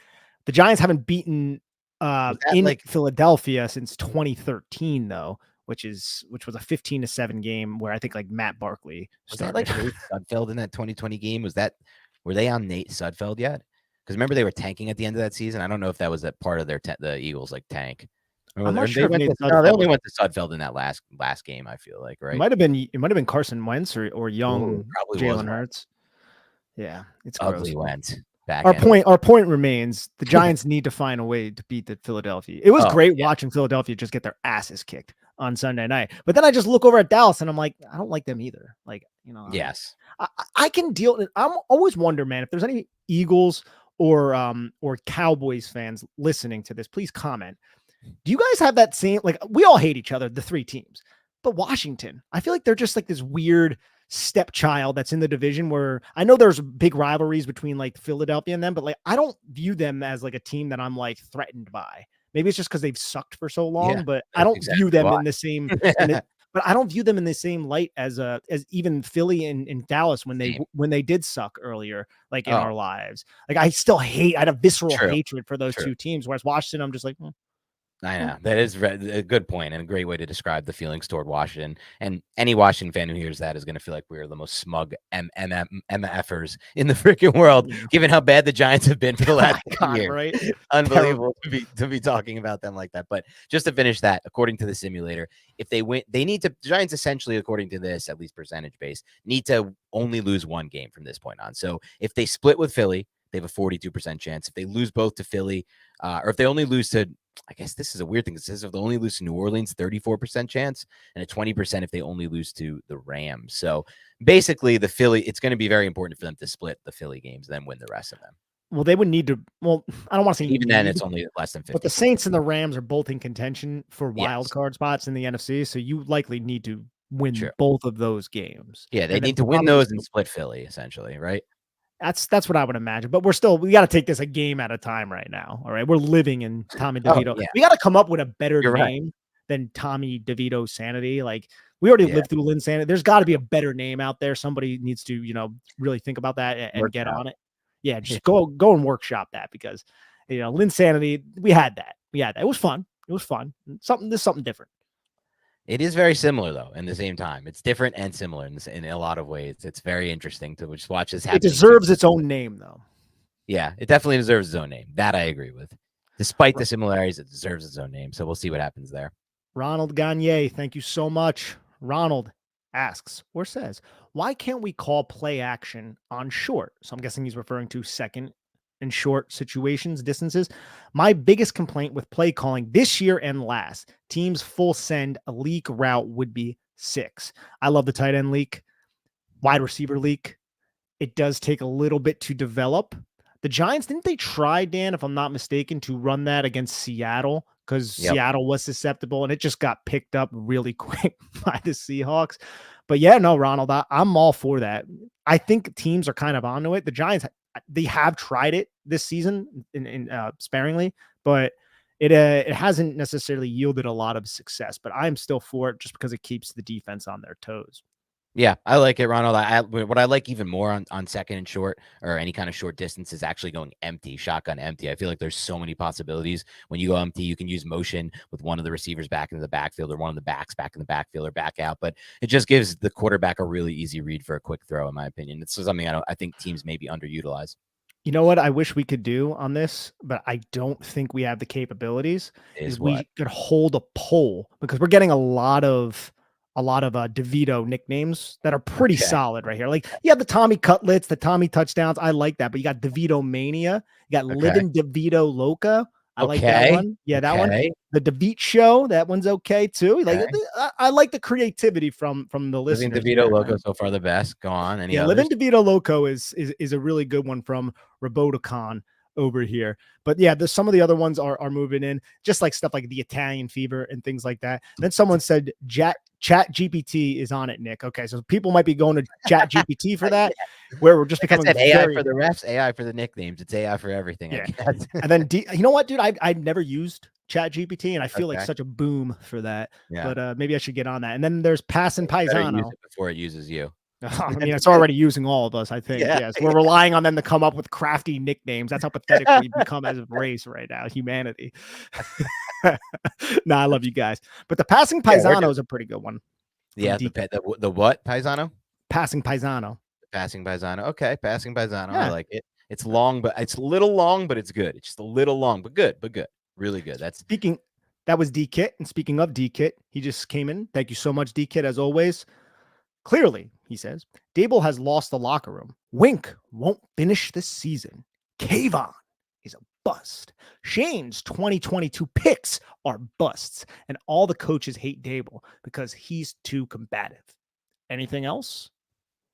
The Giants haven't beaten in Philadelphia since 2013, though, which was a 15-7 game where I think like Matt Barkley started. Was that like Nate Sudfeld in that 2020 game? Were they on Nate Sudfeld yet? Because remember they were tanking at the end of that season. I don't know if that was a part of the Eagles like tank. I'm not sure. They only went to Sudfeld in that last game. I feel like, right? It might have been Carson Wentz or young Jalen Hurts. Yeah, it's ugly gross. Wentz. Our point remains: the Giants need to find a way to beat the Philadelphia. It was great watching Philadelphia just get their asses kicked on Sunday night. But then I just look over at Dallas and I'm like, I don't like them either. Like, yes, I can deal. I'm always wonder, man, if there's any Eagles or Cowboys fans listening to this, please comment. Do you guys have that same, like, we all hate each other, the three teams, but Washington, I feel like they're just like this weird stepchild that's in the division where I know there's big rivalries between like Philadelphia and them, but like, I don't view them as like a team that I'm like threatened by. Maybe it's just because they've sucked for so long, but I don't view them in the same, but I don't view them in the same light as even Philly and Dallas when they did suck earlier, like in our lives. Like I had a visceral hatred for those two teams. Whereas Washington, I'm just like, I know that is a good point and a great way to describe the feelings toward Washington. And any Washington fan who hears that is going to feel like we're the most smug MFers in the freaking world, given how bad the Giants have been for the last year. Right? Unbelievable to be talking about them like that. But just to finish that, according to the simulator, if they win, the Giants essentially, according to this, at least percentage base, need to only lose one game from this point on. So if they split with Philly, they have a 42% chance. If they lose both to Philly, or if they only lose to, I guess this is a weird thing. It says if they only lose to New Orleans, 34% chance, and a 20% if they only lose to the Rams. So basically, it's going to be very important for them to split the Philly games, then win the rest of them. Well, they would need to. Well, I don't want to say even then, it's only less than 50. But the Saints and the Rams are both in contention for wild card spots in the NFC, so you likely need to win both of those games. Yeah, they need to win those and split Philly, essentially, right? That's what I would imagine. But we got to take this a game at a time right now. All right. We're living in Tommy DeVito. We got to come up with a better name than Tommy DeVito Sanity. Like we already lived through Linsanity. There's got to be a better name out there. Somebody needs to, really think about that and get on it. Yeah. Just go and workshop that because, Linsanity, we had that. It was fun. There's something different. It is very similar, though, in the same time. It's different and similar in a lot of ways. It's very interesting to just watch this happen. It deserves its own name, though. Yeah, it definitely deserves its own name. That I agree with. Despite the similarities, it deserves its own name. So we'll see what happens there. Ronald Gagne, thank you so much. Ronald asks or says, why can't we call play action on short? So I'm guessing he's referring to second and short situations, distances. My biggest complaint with play calling this year and last, teams full send a leak route would be 6. I love the tight end leak, wide receiver leak. It does take a little bit to develop. The Giants, didn't they try, Dan, if I'm not mistaken, to run that against Seattle? Because Seattle was susceptible and it just got picked up really quick by the Seahawks. But yeah, no, Ronald, I'm all for that. I think teams are kind of onto it. The Giants, they have tried it this season in sparingly, but it hasn't necessarily yielded a lot of success, but I'm still for it just because it keeps the defense on their toes. Yeah, I like it, Ronald. What I like even more on second and short or any kind of short distance is actually going empty, shotgun empty. I feel like there's so many possibilities. When you go empty, you can use motion with one of the receivers back into the backfield or one of the backs back in the backfield or back out. But it just gives the quarterback a really easy read for a quick throw, in my opinion. It's something I think teams maybe underutilize. You know what I wish we could do on this, but I don't think we have the capabilities, is What? we could hold a poll because we're getting a lot of DeVito nicknames that are pretty Okay. solid right here. Like you have the Tommy Cutlets, the Tommy touchdowns. I like that, but you got DeVito Mania. You got Okay. Living DeVito Loca. I like that Okay. one. Yeah, that one. Okay. The DeVito Show, that one's okay too. Like Okay. I like the creativity from the Living listeners DeVito there, logo man. so far the best. Go on. Any Yeah, others? Living DeVito Loco is a really good one from Roboticon over here. But yeah, there's some of the other ones are moving in, just like stuff like the Italian Fever and things like that. Then someone said Chat GPT is on it, Nick. Okay, so people might be going to Chat GPT for that, where we're just Like I becoming said, AI very for the refs, AI for the nicknames. It's AI for everything, I yeah. guess. And then you know what, dude? I've never used Chat GPT, and I feel like Okay. such a boom for that. Yeah. But maybe I should get on that. And then there's Passin' Better use Paisano. it before it uses you. I mean, it's already using all of us, I think. Yeah. Yes. We're relying on them to come up with crafty nicknames. That's how pathetic we become as a race right now, humanity. I love you guys. But the Passing Yeah, Paisano is a pretty good one. Yeah, the what Paisano? Passing Paisano. Passing Paisano. Okay, passing Paisano. I Yeah. like it. It's long, but it's a little long, but it's good. It's just a little long, but good, Really good. That was D Kit. And speaking of D Kit, he just came in. Thank you so much, D Kit, as always. Clearly, he says, Dable has lost the locker room. Wink won't finish this season. Kayvon is a bust. Shane's 2022 picks are busts. And all the coaches hate Dable because he's too combative. Anything else?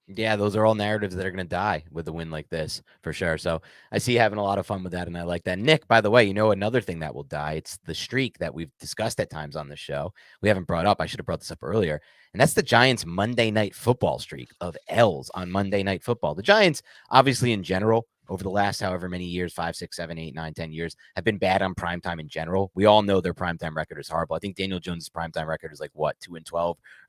Yeah, those are all narratives that are going to die with a win like this, for sure. So I see you having a lot of fun with that, and I like that. Nick, by the way, another thing that will die, it's the streak that we've discussed at times on the show. We haven't brought up. I should have brought this up earlier. And that's the Giants' Monday Night Football streak of L's on Monday Night Football. The Giants, obviously, in general, over the last however many years, 5, 6, 7, 8, 9, 10 years, have been bad on primetime in general. We all know their primetime record is horrible. I think Daniel Jones' primetime record is like, 2-12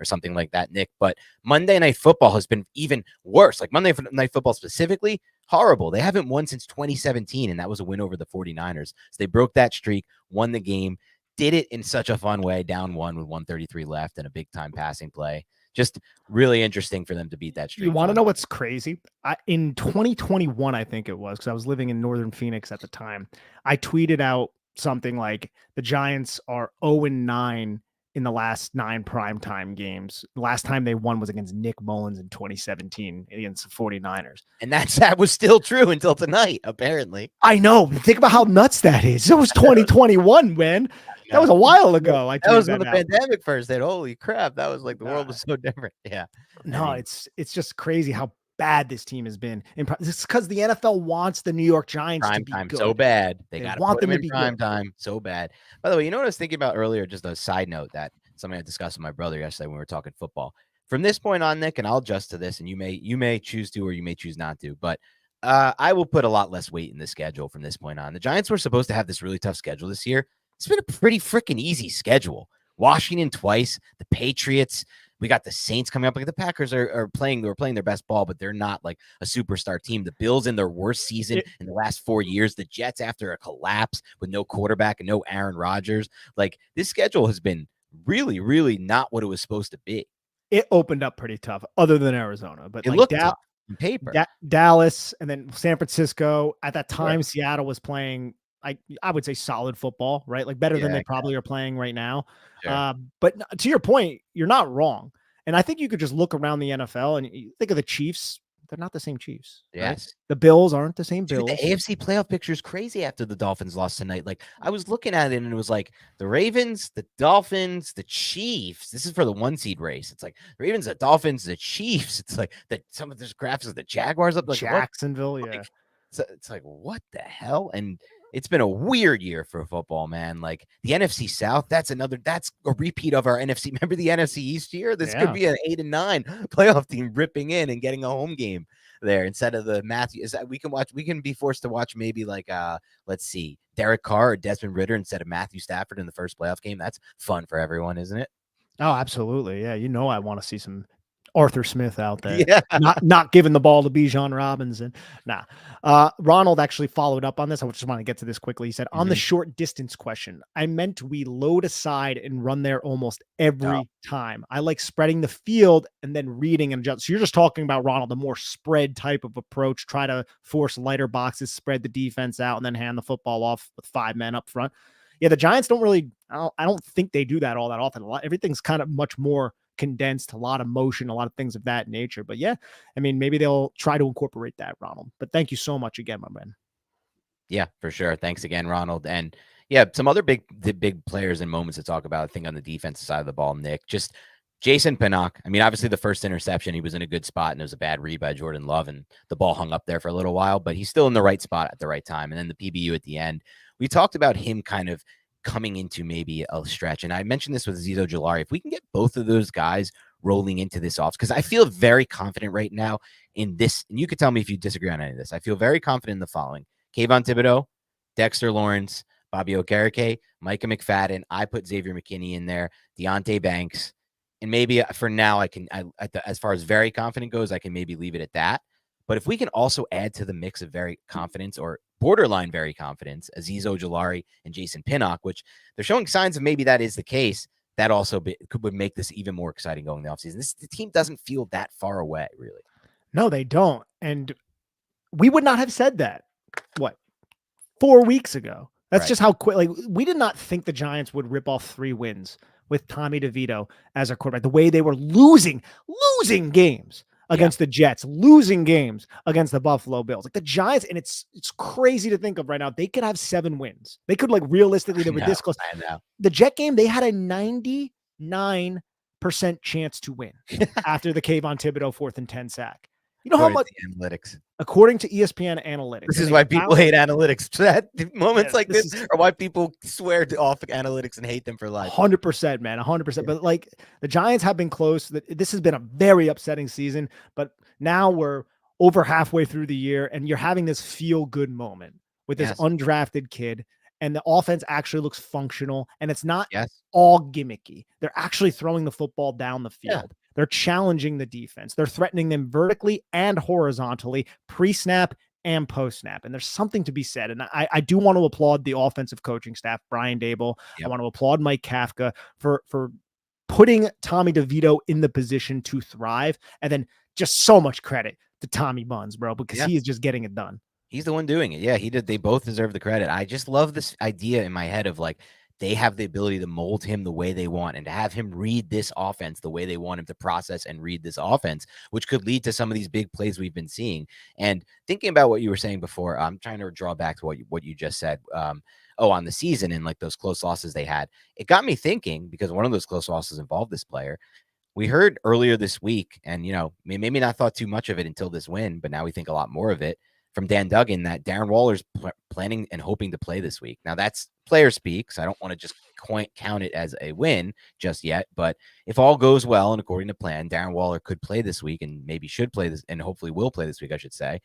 or something like that, Nick. But Monday Night Football has been even worse. Like Monday Night Football specifically, horrible. They haven't won since 2017, and that was a win over the 49ers. So they broke that streak, won the game, did it in such a fun way, down one with 133 left and a big-time passing play. Just really interesting for them to beat that streak. You want to know what's crazy? In 2021, I think it was, because I was living in Northern Phoenix at the time, I tweeted out something like the Giants are 0-9 in the last 9 primetime games. The last time they won was against Nick Mullins in 2017 against the 49ers. And that was still true until tonight, apparently. I know. Think about how nuts that is. It was 2021, man. That was a while ago. That was when the pandemic first hit. Holy crap. That was like the world was so different. Yeah. No, it's just crazy how bad this team has been. It's because the NFL wants the New York Giants to be good. So bad. They got to want put them them to in be prime good. time so bad. By the way, you know what I was thinking about earlier? Just a side note that something I discussed with my brother yesterday when we were talking football. From this point on, Nick, and I'll adjust to this, and you may choose to or you may choose not to, but I will put a lot less weight in the schedule from this point on. The Giants were supposed to have this really tough schedule this year. It's been a pretty freaking easy schedule. Washington twice, the Patriots. We got the Saints coming up. Like the Packers are playing their best ball, but they're not like a superstar team. The Bills in their worst season in the last 4 years. The Jets after a collapse with no quarterback and no Aaron Rodgers. Like this schedule has been really, really not what it was supposed to be. It opened up pretty tough, other than Arizona, but it looked tough on paper. Dallas and then San Francisco. At that time, Seattle was playing, I would say, solid football, right? Like better than they probably are playing right now. Sure. But to your point, you're not wrong. And I think you could just look around the NFL and you think of the Chiefs. They're not the same Chiefs. Yes. Right? The Bills aren't the same Bills. The AFC playoff picture is crazy after the Dolphins lost tonight. Like I was looking at it and it was like the Ravens, the Dolphins, the Chiefs. This is for the 1 seed race. It's like the Ravens, the Dolphins, the Chiefs. It's like that some of this graphs is the Jaguars up like Jacksonville. what? Yeah. Like, it's like what the hell? And it's been a weird year for football, man. Like the NFC South, that's a repeat of our NFC. Remember the NFC East year? This could be an 8-9 playoff team ripping in and getting a home game there instead of the Matthew. Is that we can be forced to watch maybe like let's see, Derek Carr or Desmond Ritter instead of Matthew Stafford in the first playoff game. That's fun for everyone, isn't it? Oh, absolutely. Yeah, I want to see some Arthur Smith out there. Yeah. Not giving the ball to Bijan Robinson. Nah. Ronald actually followed up on this. I just want to get to this quickly. He said, on the short distance question, I meant we load aside and run there almost every time. I like spreading the field and then reading and adjust. So you're just talking about, Ronald, the more spread type of approach, try to force lighter boxes, spread the defense out, and then hand the football off with 5 men up front. Yeah, the Giants don't really, I don't think they do that all that often. Everything's kind of much more condensed, a lot of motion, a lot of things of that nature. But yeah, I mean, maybe they'll try to incorporate that, Ronald. But thank you so much again, my man. Yeah, for sure. Thanks again, Ronald. And yeah, some other big players and moments to talk about, I think, on the defensive side of the ball, Nick. Just Jason Pinnock. I mean, obviously the first interception, he was in a good spot and it was a bad read by Jordan Love and the ball hung up there for a little while, but he's still in the right spot at the right time. And then the PBU at the end, we talked about him kind of coming into maybe a stretch. And I mentioned this with Azeez Ojulari. If we can get both of those guys rolling into this off, because I feel very confident right now in this, and you could tell me if you disagree on any of this. I feel very confident in the following: Kayvon Thibodeau, Dexter Lawrence, Bobby Okereke, Micah McFadden. I put Xavier McKinney in there, Deonte Banks, and maybe for now as far as very confident goes, I can maybe leave it at that. But if we can also add to the mix of very confidence or borderline very confidence, Azeez Ojulari and Jason Pinnock, which they're showing signs of maybe that is the case, that also would make this even more exciting going in the offseason. The team doesn't feel that far away, really. No, they don't. And we would not have said that, 4 weeks ago. That's just how quick. Like, we did not think the Giants would rip off 3 wins with Tommy DeVito as a quarterback. The way they were losing games against the Jets, losing games against the Buffalo Bills. Like the Giants, and it's crazy to think of right now. They could have 7 wins. They could, like, realistically, they were this close. I know. The Jet game, they had a 99% chance to win after the Kayvon Thibodeau 4th and 10 sack. You know how much analytics, according to ESPN analytics. This is why people hate analytics. Moments like this are why people swear off analytics and hate them for life. 100%, man, 100%. Yeah. But like the Giants have been close. This has been a very upsetting season. But now we're over halfway through the year, and you're having this feel good moment with this undrafted kid. And the offense actually looks functional, and it's not all gimmicky. They're actually throwing the football down the field. Yeah. They're challenging the defense. They're threatening them vertically and horizontally, pre-snap and post-snap. And there's something to be said. And I do want to applaud the offensive coaching staff, Brian Dable. Yep. I want to applaud Mike Kafka for putting Tommy DeVito in the position to thrive. And then just so much credit to Tommy Buns, bro, because he is just getting it done. He's the one doing it. Yeah, he did. They both deserve the credit. I just love this idea in my head of like, they have the ability to mold him the way they want and to have him read this offense the way they want him to process and read this offense, which could lead to some of these big plays we've been seeing. And thinking about what you were saying before, I'm trying to draw back to what you just said. On the season and like those close losses they had, it got me thinking, because one of those close losses involved this player. We heard earlier this week, and maybe not thought too much of it until this win, but now we think a lot more of it, from Dan Duggan, that Darren Waller's planning and hoping to play this week. Now that's player speak, so I don't want to just count it as a win just yet. But if all goes well and according to plan, Darren Waller could play this week and maybe should play this, and hopefully will play this week, I should say.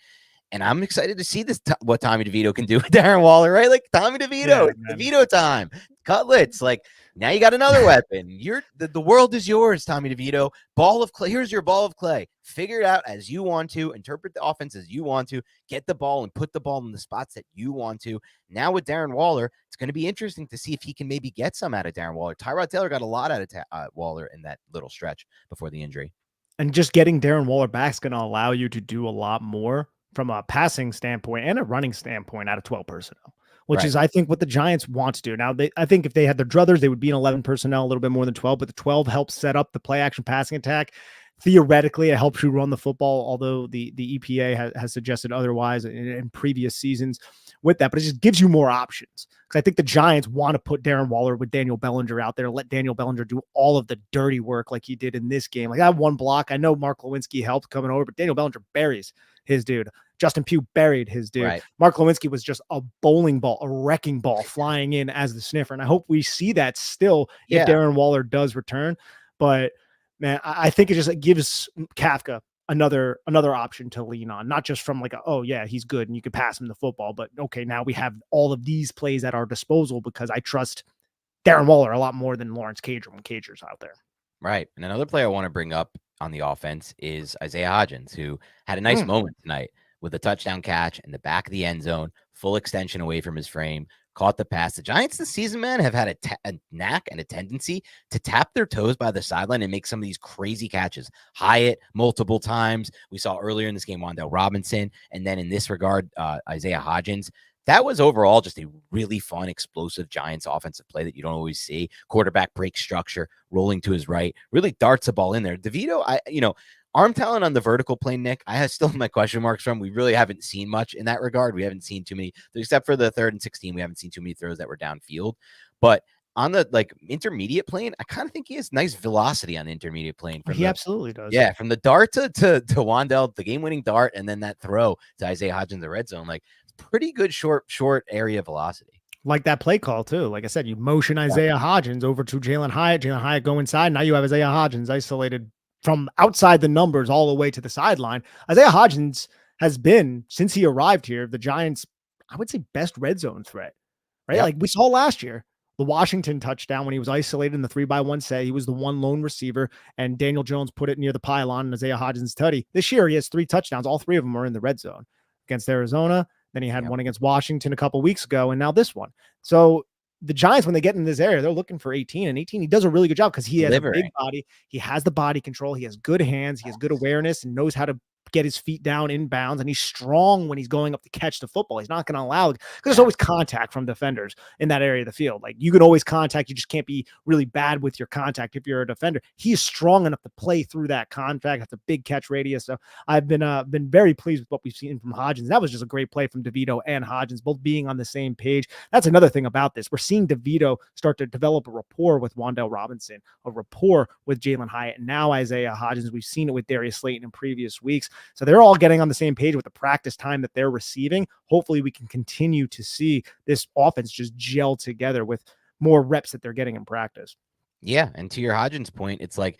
And I'm excited to see this what Tommy DeVito can do with Darren Waller, right? Like Tommy DeVito, DeVito time, cutlets. Like now you got another weapon. You're the world is yours, Tommy DeVito. Ball of clay. Here's your ball of clay. Figure it out as you want to. Interpret the offense as you want to. Get the ball and put the ball in the spots that you want to. Now with Darren Waller, it's going to be interesting to see if he can maybe get some out of Darren Waller. Tyrod Taylor got a lot out of Waller in that little stretch before the injury. And just getting Darren Waller back is going to allow you to do a lot more from a passing standpoint and a running standpoint out of 12 personnel, which is, I think, what the Giants want to do. Now, I think if they had their druthers, they would be in 11 personnel, a little bit more than 12, but the 12 helps set up the play action passing attack. Theoretically, it helps you run the football, although the EPA has suggested otherwise in previous seasons. with that, but it just gives you more options. Because I think the Giants want to put Darren Waller with Daniel Bellinger out there, let Daniel Bellinger do all of the dirty work like he did in this game. Like, that one block, I know Mark Lewinsky helped coming over, but Daniel Bellinger buries his dude. Justin Pugh buried his dude. Right. Mark Lewinsky was just a bowling ball, a wrecking ball flying in as the sniffer. And I hope we see that still if Darren Waller does return. But man, I think it gives Kafka another option to lean on, not just from like, oh yeah, he's good and you can pass him the football, but okay, now we have all of these plays at our disposal because I trust Darren Waller a lot more than Lawrence Cager when Cager's out there. Right. And another player I want to bring up on the offense is Isaiah Hodgins, who had a nice moment tonight with a touchdown catch in the back of the end zone, full extension away from his frame, caught the pass. The Giants this season, man, have had a knack and a tendency to tap their toes by the sideline and make some of these crazy catches. Hyatt multiple times. We saw earlier in this game, Wan'Dale Robinson. And then in this regard, Isaiah Hodgins. That was overall just a really fun, explosive Giants offensive play that you don't always see. Quarterback break structure, rolling to his right, really darts a ball in there. DeVito, arm talent on the vertical plane, Nick, I still have my question marks from. We really haven't seen much in that regard. We haven't seen too many, except for the 3rd and 16. We haven't seen too many throws that were downfield. But on the intermediate plane, I kind of think he has nice velocity on the intermediate plane. Absolutely does. Yeah, from the dart to Wan'Dale, the game-winning dart, and then that throw to Isaiah Hodgins in the red zone. Like, pretty good short area velocity. Like that play call too. Like I said, you motion Isaiah Hodgins over to Jalen Hyatt. Jalen Hyatt go inside. Now you have Isaiah Hodgins isolated from outside the numbers all the way to the sideline. Isaiah Hodgins has been, since he arrived here, the Giants, I would say, best red zone threat, right? Yep. Like we saw last year, the Washington touchdown when he was isolated in the 3-by-1 set. He was the one lone receiver, and Daniel Jones put it near the pylon, and Isaiah Hodgins tutty. This year, he has 3 touchdowns. All 3 of them are in the red zone against Arizona. Then he had one against Washington a couple weeks ago, and now this one. So the Giants, when they get in this area, they're looking for 18, and 18, he does a really good job because he has a big body. He has the body control. He has good hands. He has good awareness and knows how to get his feet down in bounds, and he's strong when he's going up to catch the football. He's not going to allow, because there's always contact from defenders in that area of the field. Like, you can always contact, you just can't be really bad with your contact if you're a defender. He's strong enough to play through that contact. That's a big catch radius. So I've been very pleased with what we've seen from Hodgins. That was just a great play from DeVito and Hodgins, both being on the same page. That's another thing about this. We're seeing DeVito start to develop a rapport with Wan'Dale Robinson, a rapport with Jalen Hyatt, and now Isaiah Hodgins. We've seen it with Darius Slayton in previous weeks. So they're all getting on the same page with the practice time that they're receiving. Hopefully we can continue to see this offense just gel together with more reps that they're getting in practice. Yeah, and to your Hodgins point, it's like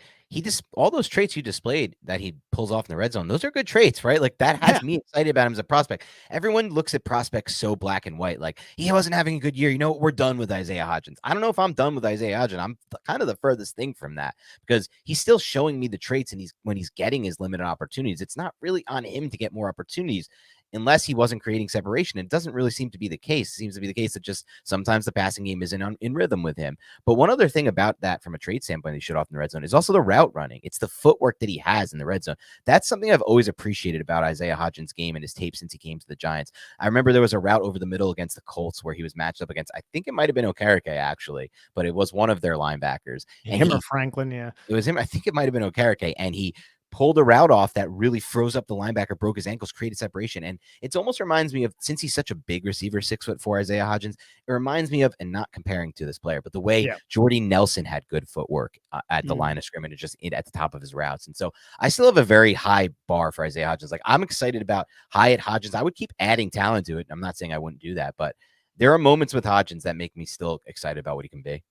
all those traits you displayed that he pulls off in the red zone, those are good traits, right? Like, that has me excited about him as a prospect. Everyone looks at prospects so black and white, like, he wasn't having a good year. You know what? We're done with Isaiah Hodgins. I don't know if I'm done with Isaiah Hodgins. I'm kind of the furthest thing from that, because he's still showing me the traits, and when he's getting his limited opportunities, it's not really on him to get more opportunities. Unless he wasn't creating separation. It doesn't really seem to be the case. It seems to be the case that just sometimes the passing game isn't in rhythm with him. But one other thing about that from a trade standpoint he showed off in the red zone is also the route running. It's the footwork that he has in the red zone. That's something I've always appreciated about Isaiah Hodgins' game and his tape since he came to the Giants. I remember there was a route over the middle against the Colts where he was matched up against, I think it might have been Okereke actually, but it was one of their linebackers. And or Franklin, yeah. It was him. I think it might have been Okereke, and he pulled a route off that really froze up the linebacker, broke his ankles, created separation. And it almost reminds me of, since he's such a big receiver, 6'4" Isaiah Hodgins, it reminds me of, and not comparing to this player, but the way Jordy Nelson had good footwork at the line of scrimmage, just at the top of his routes. And so I still have a very high bar for Isaiah Hodgins. Like, I'm excited about Hyatt Hodgins. I would keep adding talent to it. I'm not saying I wouldn't do that, but there are moments with Hodgins that make me still excited about what he can be.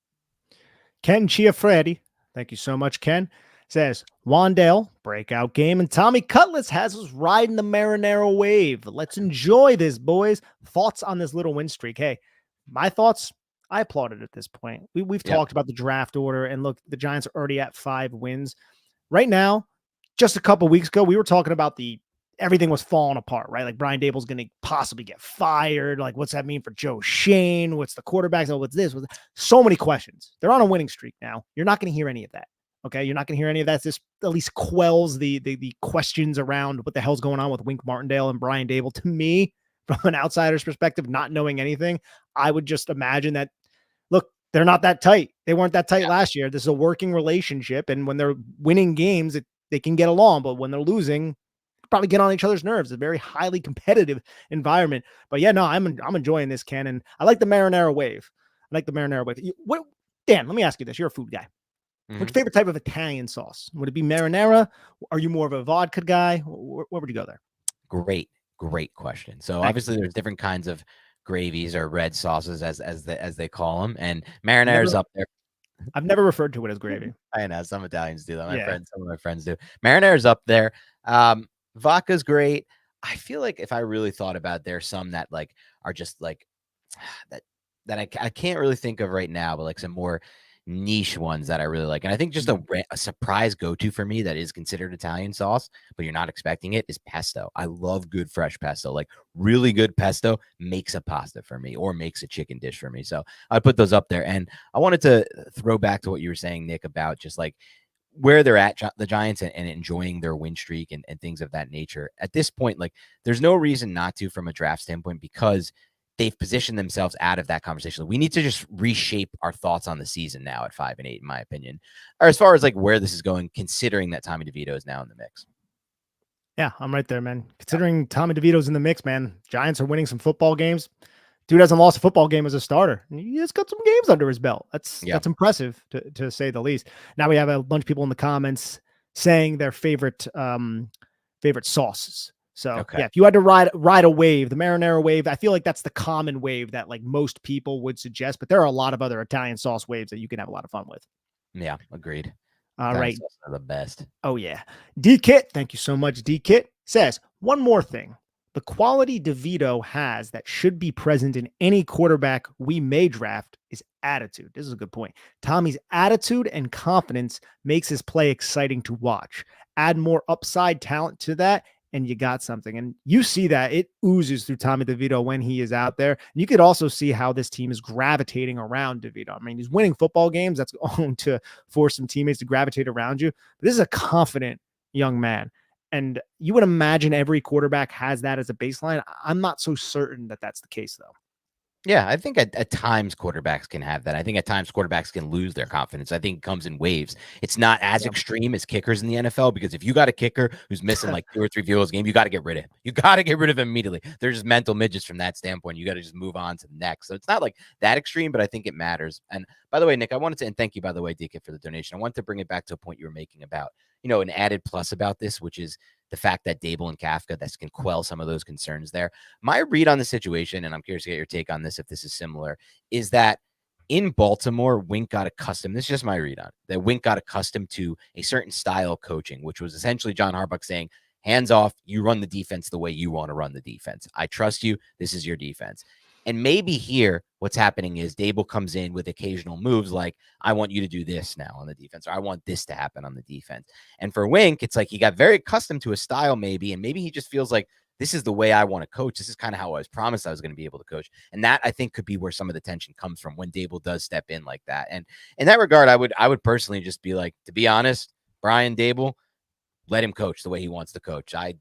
Ken Chiafredi, thank you so much, Ken, says, Wan'Dale, breakout game, and Tommy Cutlets has us riding the Marinero wave. Let's enjoy this, boys. Thoughts on this little win streak? Hey, my thoughts, I applauded at this point. We've talked about the draft order, and look, the Giants are already at 5 wins. Right now, just a couple weeks ago, we were talking about everything was falling apart, right? Like, Brian Dable's going to possibly get fired. Like, what's that mean for Joe Shane? What's the quarterbacks? Oh, what's this? So many questions. They're on a winning streak now. You're not going to hear any of that. Okay, you're not going to hear any of that. This at least quells the questions around what the hell's going on with Wink Martindale and Brian Dable. To me, from an outsider's perspective, not knowing anything, I would just imagine that, look, they're not that tight. They weren't that tight last year. This is a working relationship, and when they're winning games, they can get along. But when they're losing, probably get on each other's nerves. It's a very highly competitive environment. But yeah, no, I'm enjoying this, Ken. And I like the marinara wave. What, Dan, let me ask you this. You're a food guy. What's your favorite type of Italian sauce? Would it be marinara? Are you more of a vodka guy? Where would you go there? Great question. So obviously there's different kinds of gravies or red sauces as they call them, and marinara's up there. I've never referred to it as gravy. I know some Italians do that. Some of my friends do. Marinara's up there. Vodka's great. I feel like if I really thought about it, there's some that like are just like that I can't really think of right now, but like some more niche ones that I really like. And I think just a surprise go-to for me that is considered Italian sauce, but you're not expecting it, is pesto. I love good fresh pesto. Like really good pesto makes a pasta for me or makes a chicken dish for me. So I put those up there. And I wanted to throw back to what you were saying, Nick, about just like where they're at, the Giants, and enjoying their win streak and things of that nature. At this point, like there's no reason not to from a draft standpoint, because they've positioned themselves out of that conversation. We need to just reshape our thoughts on the season now at 5-8, in my opinion, or as far as like where this is going, considering that Tommy DeVito is now in the mix. Yeah, I'm right there, man. Considering Tommy DeVito's in the mix, man, Giants are winning some football games. Dude hasn't lost a football game as a starter. He's got some games under his belt. That's impressive to say the least. Now we have a bunch of people in the comments saying their favorite sauces. So yeah, if you had to ride a wave, the marinara wave, I feel like that's the common wave that like most people would suggest, but there are a lot of other Italian sauce waves that you can have a lot of fun with. Yeah, agreed. All right. Are the best. Oh yeah. D-Kit, thank you so much. D-Kit says, one more thing. The quality DeVito has that should be present in any quarterback we may draft is attitude. This is a good point. Tommy's attitude and confidence makes his play exciting to watch. Add more upside talent to that, and you got something. And you see that it oozes through Tommy DeVito when he is out there. And you could also see how this team is gravitating around DeVito. I mean, he's winning football games. That's going to force some teammates to gravitate around you. But this is a confident young man. And you would imagine every quarterback has that as a baseline. I'm not so certain that that's the case, though. Yeah, I think at times quarterbacks can have that. I think at times quarterbacks can lose their confidence. I think it comes in waves. It's not as extreme as kickers in the NFL, because if you got a kicker who's missing like 2 or 3 field goals a game, you got to get rid of him. You got to get rid of him immediately. They're just mental midgets from that standpoint. You got to just move on to the next. So it's not like that extreme, but I think it matters. And by the way, Nick, I wanted to, and thank you, by the way, DK, for the donation. I want to bring it back to a point you were making about, an added plus about this, which is the fact that Dable and Kafka, that can quell some of those concerns there. My read on the situation, and I'm curious to get your take on this if this is similar, is that in Baltimore, Wink got accustomed. This is just my read on it, that Wink got accustomed to a certain style of coaching, which was essentially John Harbaugh saying, hands off, you run the defense the way you want to run the defense. I trust you. This is your defense. And maybe here, what's happening is Dable comes in with occasional moves like, I want you to do this now on the defense, or I want this to happen on the defense. And for Wink, it's like he got very accustomed to a style maybe, and maybe he just feels like, this is the way I want to coach. This is kind of how I was promised I was going to be able to coach. And that, I think, could be where some of the tension comes from when Dable does step in like that. And in that regard, I would personally just be like, to be honest, Brian Dable, let him coach the way he wants to coach. I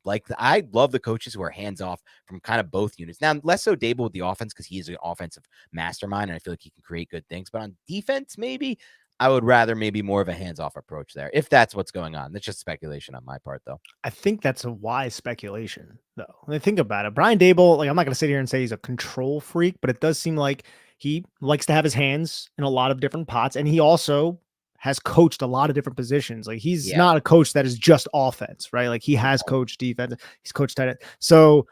love the coaches who are hands off from kind of both units. Now, less so Dable with the offense, because he's an offensive mastermind, and I feel like he can create good things. But on defense, maybe I would rather maybe more of a hands-off approach there, if that's what's going on. That's just speculation on my part, though. I think that's a wise speculation, though. When I think about it, Brian Dable, like, I'm not going to sit here and say he's a control freak, but it does seem like he likes to have his hands in a lot of different pots, and he also has coached a lot of different positions. Like, he's not a coach that is just offense, right? Like, he has coached defense. He's coached tight end. So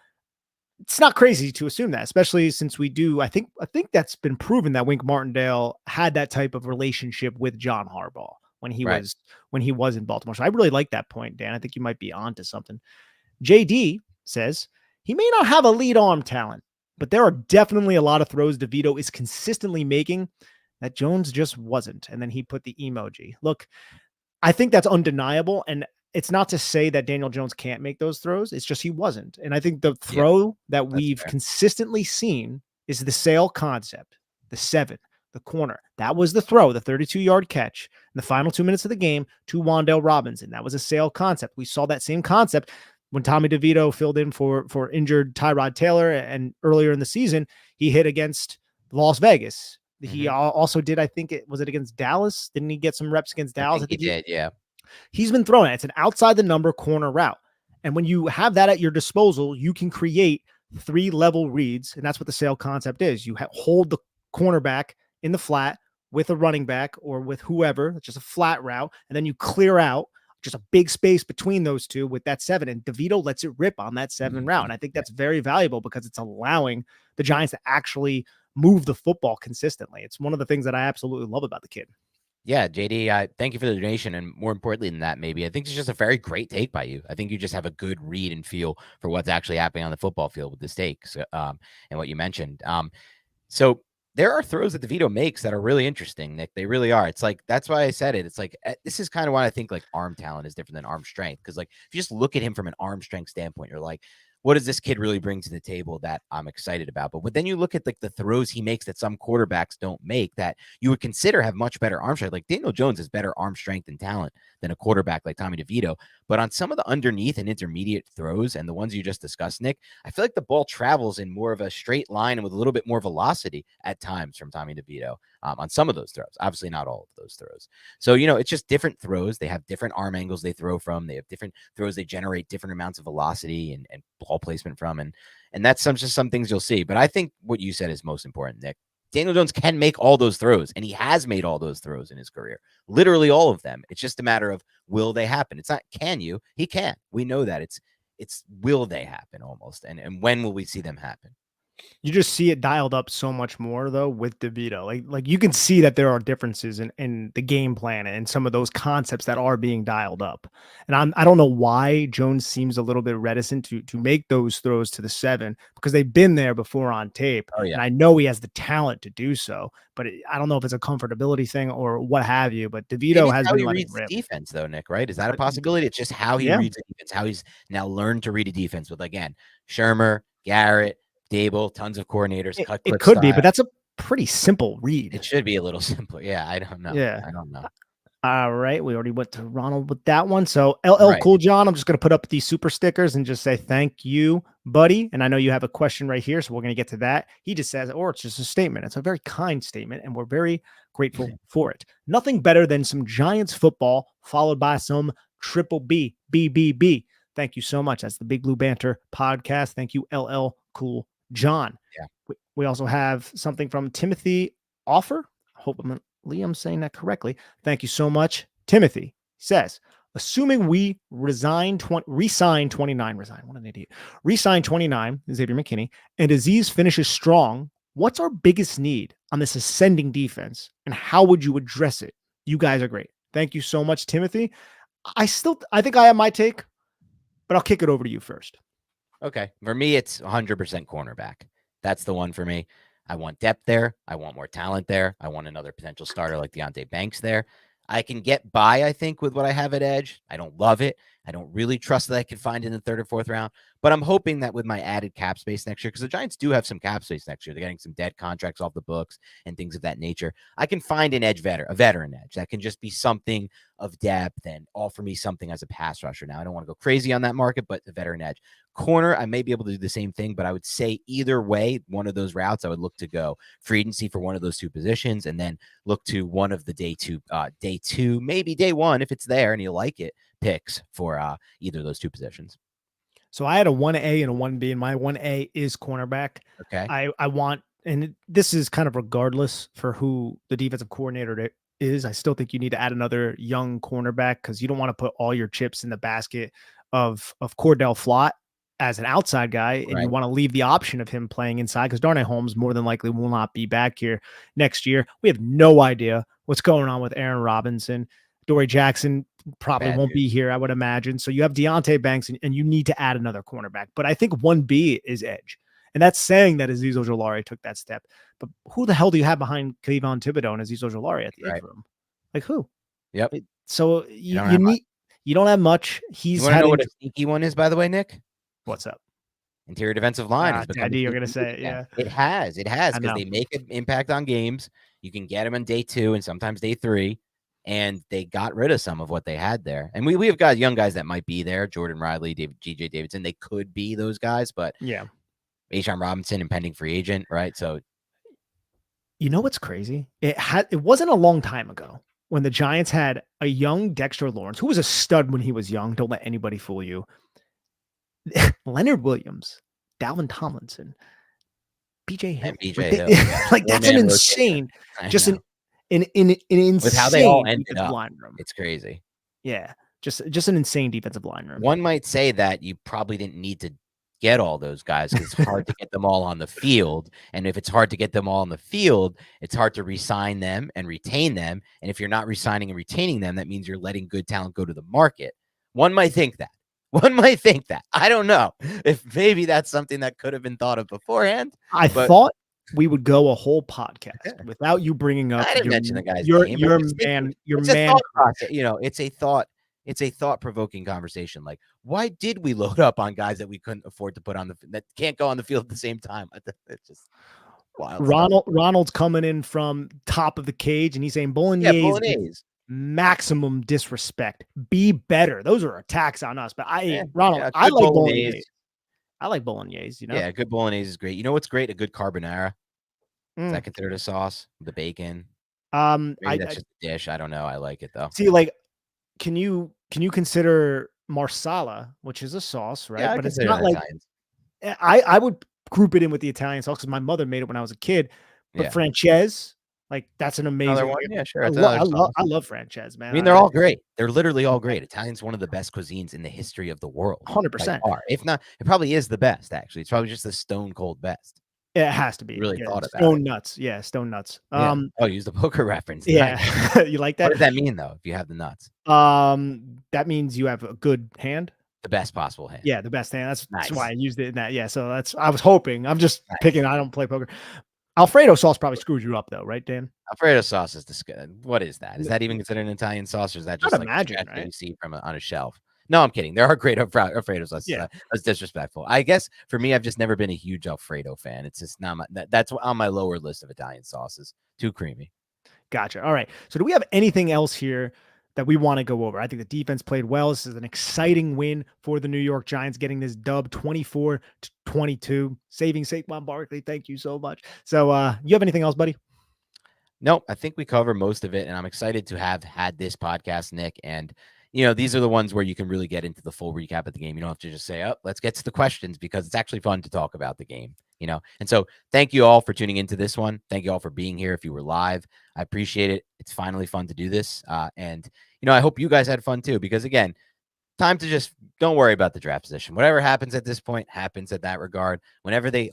it's not crazy to assume that, especially since we do. I think that's been proven that Wink Martindale had that type of relationship with John Harbaugh when he was in Baltimore. So I really like that point, Dan. I think you might be onto something. JD says he may not have a lead arm talent, but there are definitely a lot of throws DeVito is consistently making that Jones just wasn't. And then he put the emoji. Look, I think that's undeniable. And it's not to say that Daniel Jones can't make those throws. It's just he wasn't. And I think the throw that we've consistently seen is the sail concept, the 7, the corner. That was the throw, the 32-yard catch in the final 2 minutes of the game to Wan'Dale Robinson. That was a sail concept. We saw that same concept when Tommy DeVito filled in for injured Tyrod Taylor. And earlier in the season, he hit against Las Vegas. He also did, I think it was against Dallas. Didn't he get some reps against Dallas? I think he did, yeah. He's been throwing it. It's an outside the number corner route. And when you have that at your disposal, you can create 3-level reads. And that's what the sail concept is. You hold the cornerback in the flat with a running back or with whoever, it's just a flat route. And then you clear out just a big space between those two with that 7. And DeVito lets it rip on that 7 route. And I think that's very valuable because it's allowing the Giants to actually move the football consistently. It's one of the things that I absolutely love about the kid. Yeah, JD, thank you for the donation. And more importantly than that, maybe I think it's just a very great take by you. I think you just have a good read and feel for what's actually happening on the football field with the takes and what you mentioned. So there are throws that DeVito makes that are really interesting, Nick. They really are. It's like, that's why I said it. It's like, this is kind of why I think like arm talent is different than arm strength. Cause like, if you just look at him from an arm strength standpoint, you're like, what does this kid really bring to the table that I'm excited about? But then you look at like the throws he makes that some quarterbacks don't make that you would consider have much better arm strength. Like Daniel Jones has better arm strength and talent than a quarterback like Tommy DeVito. But on some of the underneath and intermediate throws and the ones you just discussed, Nick, I feel like the ball travels in more of a straight line and with a little bit more velocity at times from Tommy DeVito on some of those throws. Obviously not all of those throws. So, it's just different throws. They have different arm angles they throw from. They have different throws. They generate different amounts of velocity and ball placement from. And that's just some things you'll see. But I think what you said is most important, Nick. Daniel Jones can make all those throws, and he has made all those throws in his career. Literally all of them. It's just a matter of will they happen? It's not can you? He can. We know that. It's will they happen almost, and when will we see them happen? You just see it dialed up so much more though with DeVito. Like you can see that there are differences in the game plan and some of those concepts that are being dialed up. And I don't know why Jones seems a little bit reticent to make those throws to the 7 because they've been there before on tape. Oh, yeah. And I know he has the talent to do so, but I don't know if it's a comfortability thing or what have you. But DeVito has been letting rip. Defense though, Nick, right? Is that a possibility? It's just how he reads a defense, how he's now learned to read a defense with, again, Shermer, Garrett, Dable, tons of coordinators. It could be, but that's a pretty simple read. It should be a little simpler. Yeah, I don't know. Yeah. I don't know. All right. We already went to Ronald with that one. So LL Cool John, I'm just going to put up these super stickers and just say thank you, buddy. And I know you have a question right here, so we're going to get to that. He just says, or it's just a statement. It's a very kind statement, and we're very grateful for it. Nothing better than some Giants football followed by some triple B, BBB. Thank you so much. That's the Big Blue Banter podcast. Thank you, LL Cool John. Yeah. We also have something from Timothy Offer. Hope I'm saying that correctly. Thank you so much. Timothy says, assuming we resign 29, what an idiot. Resign 29, Xavier McKinney, and Aziz finishes strong, what's our biggest need on this ascending defense, and how would you address it? You guys are great. Thank you so much, Timothy. I think I have my take, but I'll kick it over to you first. Okay. For me, it's 100% cornerback. That's the one for me. I want depth there. I want more talent there. I want another potential starter like Deonte Banks there. I can get by, I think, with what I have at edge. I don't love it. I don't really trust that I can find in the 3rd or 4th round, but I'm hoping that with my added cap space next year, because the Giants do have some cap space next year, they're getting some dead contracts off the books and things of that nature. I can find an edge a veteran edge that can just be something of depth and offer me something as a pass rusher. Now, I don't want to go crazy on that market, but the veteran edge. Corner, I may be able to do the same thing, but I would say either way, one of those routes, I would look to go free agency for one of those two positions and then look to one of the day two, maybe day 1, if it's there and you like it, picks for either of those two positions. So I had a 1A and a 1B, and my 1A is cornerback. Okay. I want, and this is kind of regardless for who the defensive coordinator is. I still think you need to add another young cornerback because you don't want to put all your chips in the basket of Cordell Flott as an outside guy, and you want to leave the option of him playing inside because Darnay Holmes more than likely will not be back here next year. We have no idea what's going on with Aaron Robinson. Dory Jackson probably won't be here, I would imagine. So you have Deonte Banks, and you need to add another cornerback. But I think 1B is edge. And that's saying that Azeez Ojulari took that step. But who the hell do you have behind Kayvon Thibodeau and Azeez Ojulari at the edge room? Like who? Yep. So you don't have much. You want to know what a sneaky one is, by the way, Nick? What's up? Interior defensive line. I knew you were going to say it. Yeah. It has because they make an impact on games. You can get them on day 2 and sometimes day 3. And they got rid of some of what they had there. And we have got young guys that might be there. Jordan Riley, G.J. Davidson. They could be those guys, but yeah. A'Shawn Robinson, impending free agent, right? So, you know what's crazy? It wasn't a long time ago when the Giants had a young Dexter Lawrence, who was a stud when he was young. Don't let anybody fool you. Leonard Williams, Dalvin Tomlinson, BJ Hill. And BJ Hill. Yeah. Like that's an insane, just an insane with how they all ended defensive up. line room. It's crazy. Yeah, just an insane defensive line room. One might say that you probably didn't need to get all those guys because it's hard to get them all on the field. And if it's hard to get them all on the field, it's hard to re-sign them and retain them. And if you're not re-signing and retaining them, that means you're letting good talent go to the market. One might think that. I don't know if maybe that's something that could have been thought of beforehand. I thought we would go a whole podcast without you bringing up. I didn't mention the guy's name. Your man. It's a thought-provoking conversation. Like, why did we load up on guys that we couldn't afford to put on that can't go on the field at the same time? It's just wild. Ronald's coming in from top of the cage, and he's saying Bolognese. Maximum disrespect. Be better. Those are attacks on us. But I like Bolognese. I like Bolognese. You know, yeah, good Bolognese is great. You know what's great? A good carbonara. Is that considered a sauce? The bacon. Maybe that's just a dish. I don't know. I like it though. See, like, can you consider marsala, which is a sauce, right? Yeah, but it's not like Italians. I would group it in with the Italian sauce because my mother made it when I was a kid. But Frances. Like that's an amazing one. Yeah, sure. I love franchise, man. I mean, they're all great. They're literally all great. Italian's one of the best cuisines in the history of the world. 100%. If not, it probably is the best. Actually, it's probably just the stone cold best. Yeah, it has to be. Really thought about stone nuts. Yeah, stone nuts. Yeah. Use the poker reference. Yeah, you like that? What does that mean though? If you have the nuts, that means you have a good hand. The best possible hand. Yeah, the best hand. That's why I used it in that. Yeah, so I was hoping. I'm just picking. I don't play poker. Alfredo sauce probably screws you up though, right, Dan? Alfredo sauce is disgusting. What is that? Is that even considered an Italian sauce, or is that just like right? You see from on a shelf? No, I'm kidding. There are great Alfredo sauces. Yeah. That's disrespectful. I guess for me, I've just never been a huge Alfredo fan. It's just not that's on my lower list of Italian sauces. Too creamy. Gotcha. All right. So do we have anything else here that we want to go over? I think the defense played well. This is an exciting win for the New York Giants, getting this dub 24-22, saving Saquon Barkley. Thank you so much. So you have anything else, buddy? Nope. I think we cover most of it, and I'm excited to have had this podcast, Nick. And, these are the ones where you can really get into the full recap of the game. You don't have to just say, let's get to the questions, because it's actually fun to talk about the game, And so thank you all for tuning into this one. Thank you all for being here. If you were live, I appreciate it. It's finally fun to do this. And I hope you guys had fun too, because again, time to just don't worry about the draft position. Whatever happens at this point happens at that regard. Whenever they'll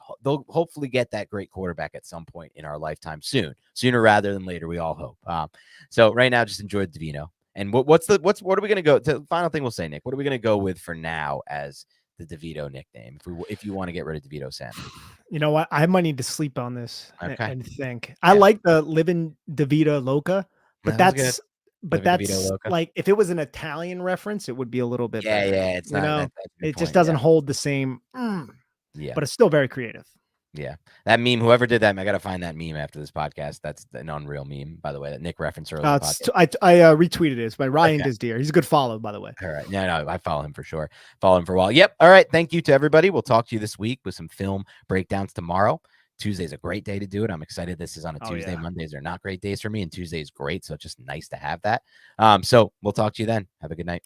hopefully get that great quarterback at some point in our lifetime sooner rather than later. We all hope. So right now, just enjoy the Divino. And what are we going to go to? The final thing we'll say, Nick, what are we going to go with for now as the DeVito nickname? If you want to get rid of DeVito Sanders, you know what? I might need to sleep on this and think. Yeah. I like the living DeVito Loca, but that's like if it was an Italian reference, it would be a little bit better. Yeah. It's not. It just doesn't hold the same. Yeah, but it's still very creative. Yeah, that meme. Whoever did that, I got to find that meme after this podcast. That's an unreal meme, by the way, that Nick referenced earlier. I retweeted it. It's by Ryan Disdeer. He's a good follow, by the way. All right. No, I follow him for sure. Follow him for a while. Yep. All right. Thank you to everybody. We'll talk to you this week with some film breakdowns tomorrow. Tuesday's a great day to do it. I'm excited. This is on a Tuesday. Yeah. Mondays are not great days for me, and Tuesday is great. So it's just nice to have that. So we'll talk to you then. Have a good night.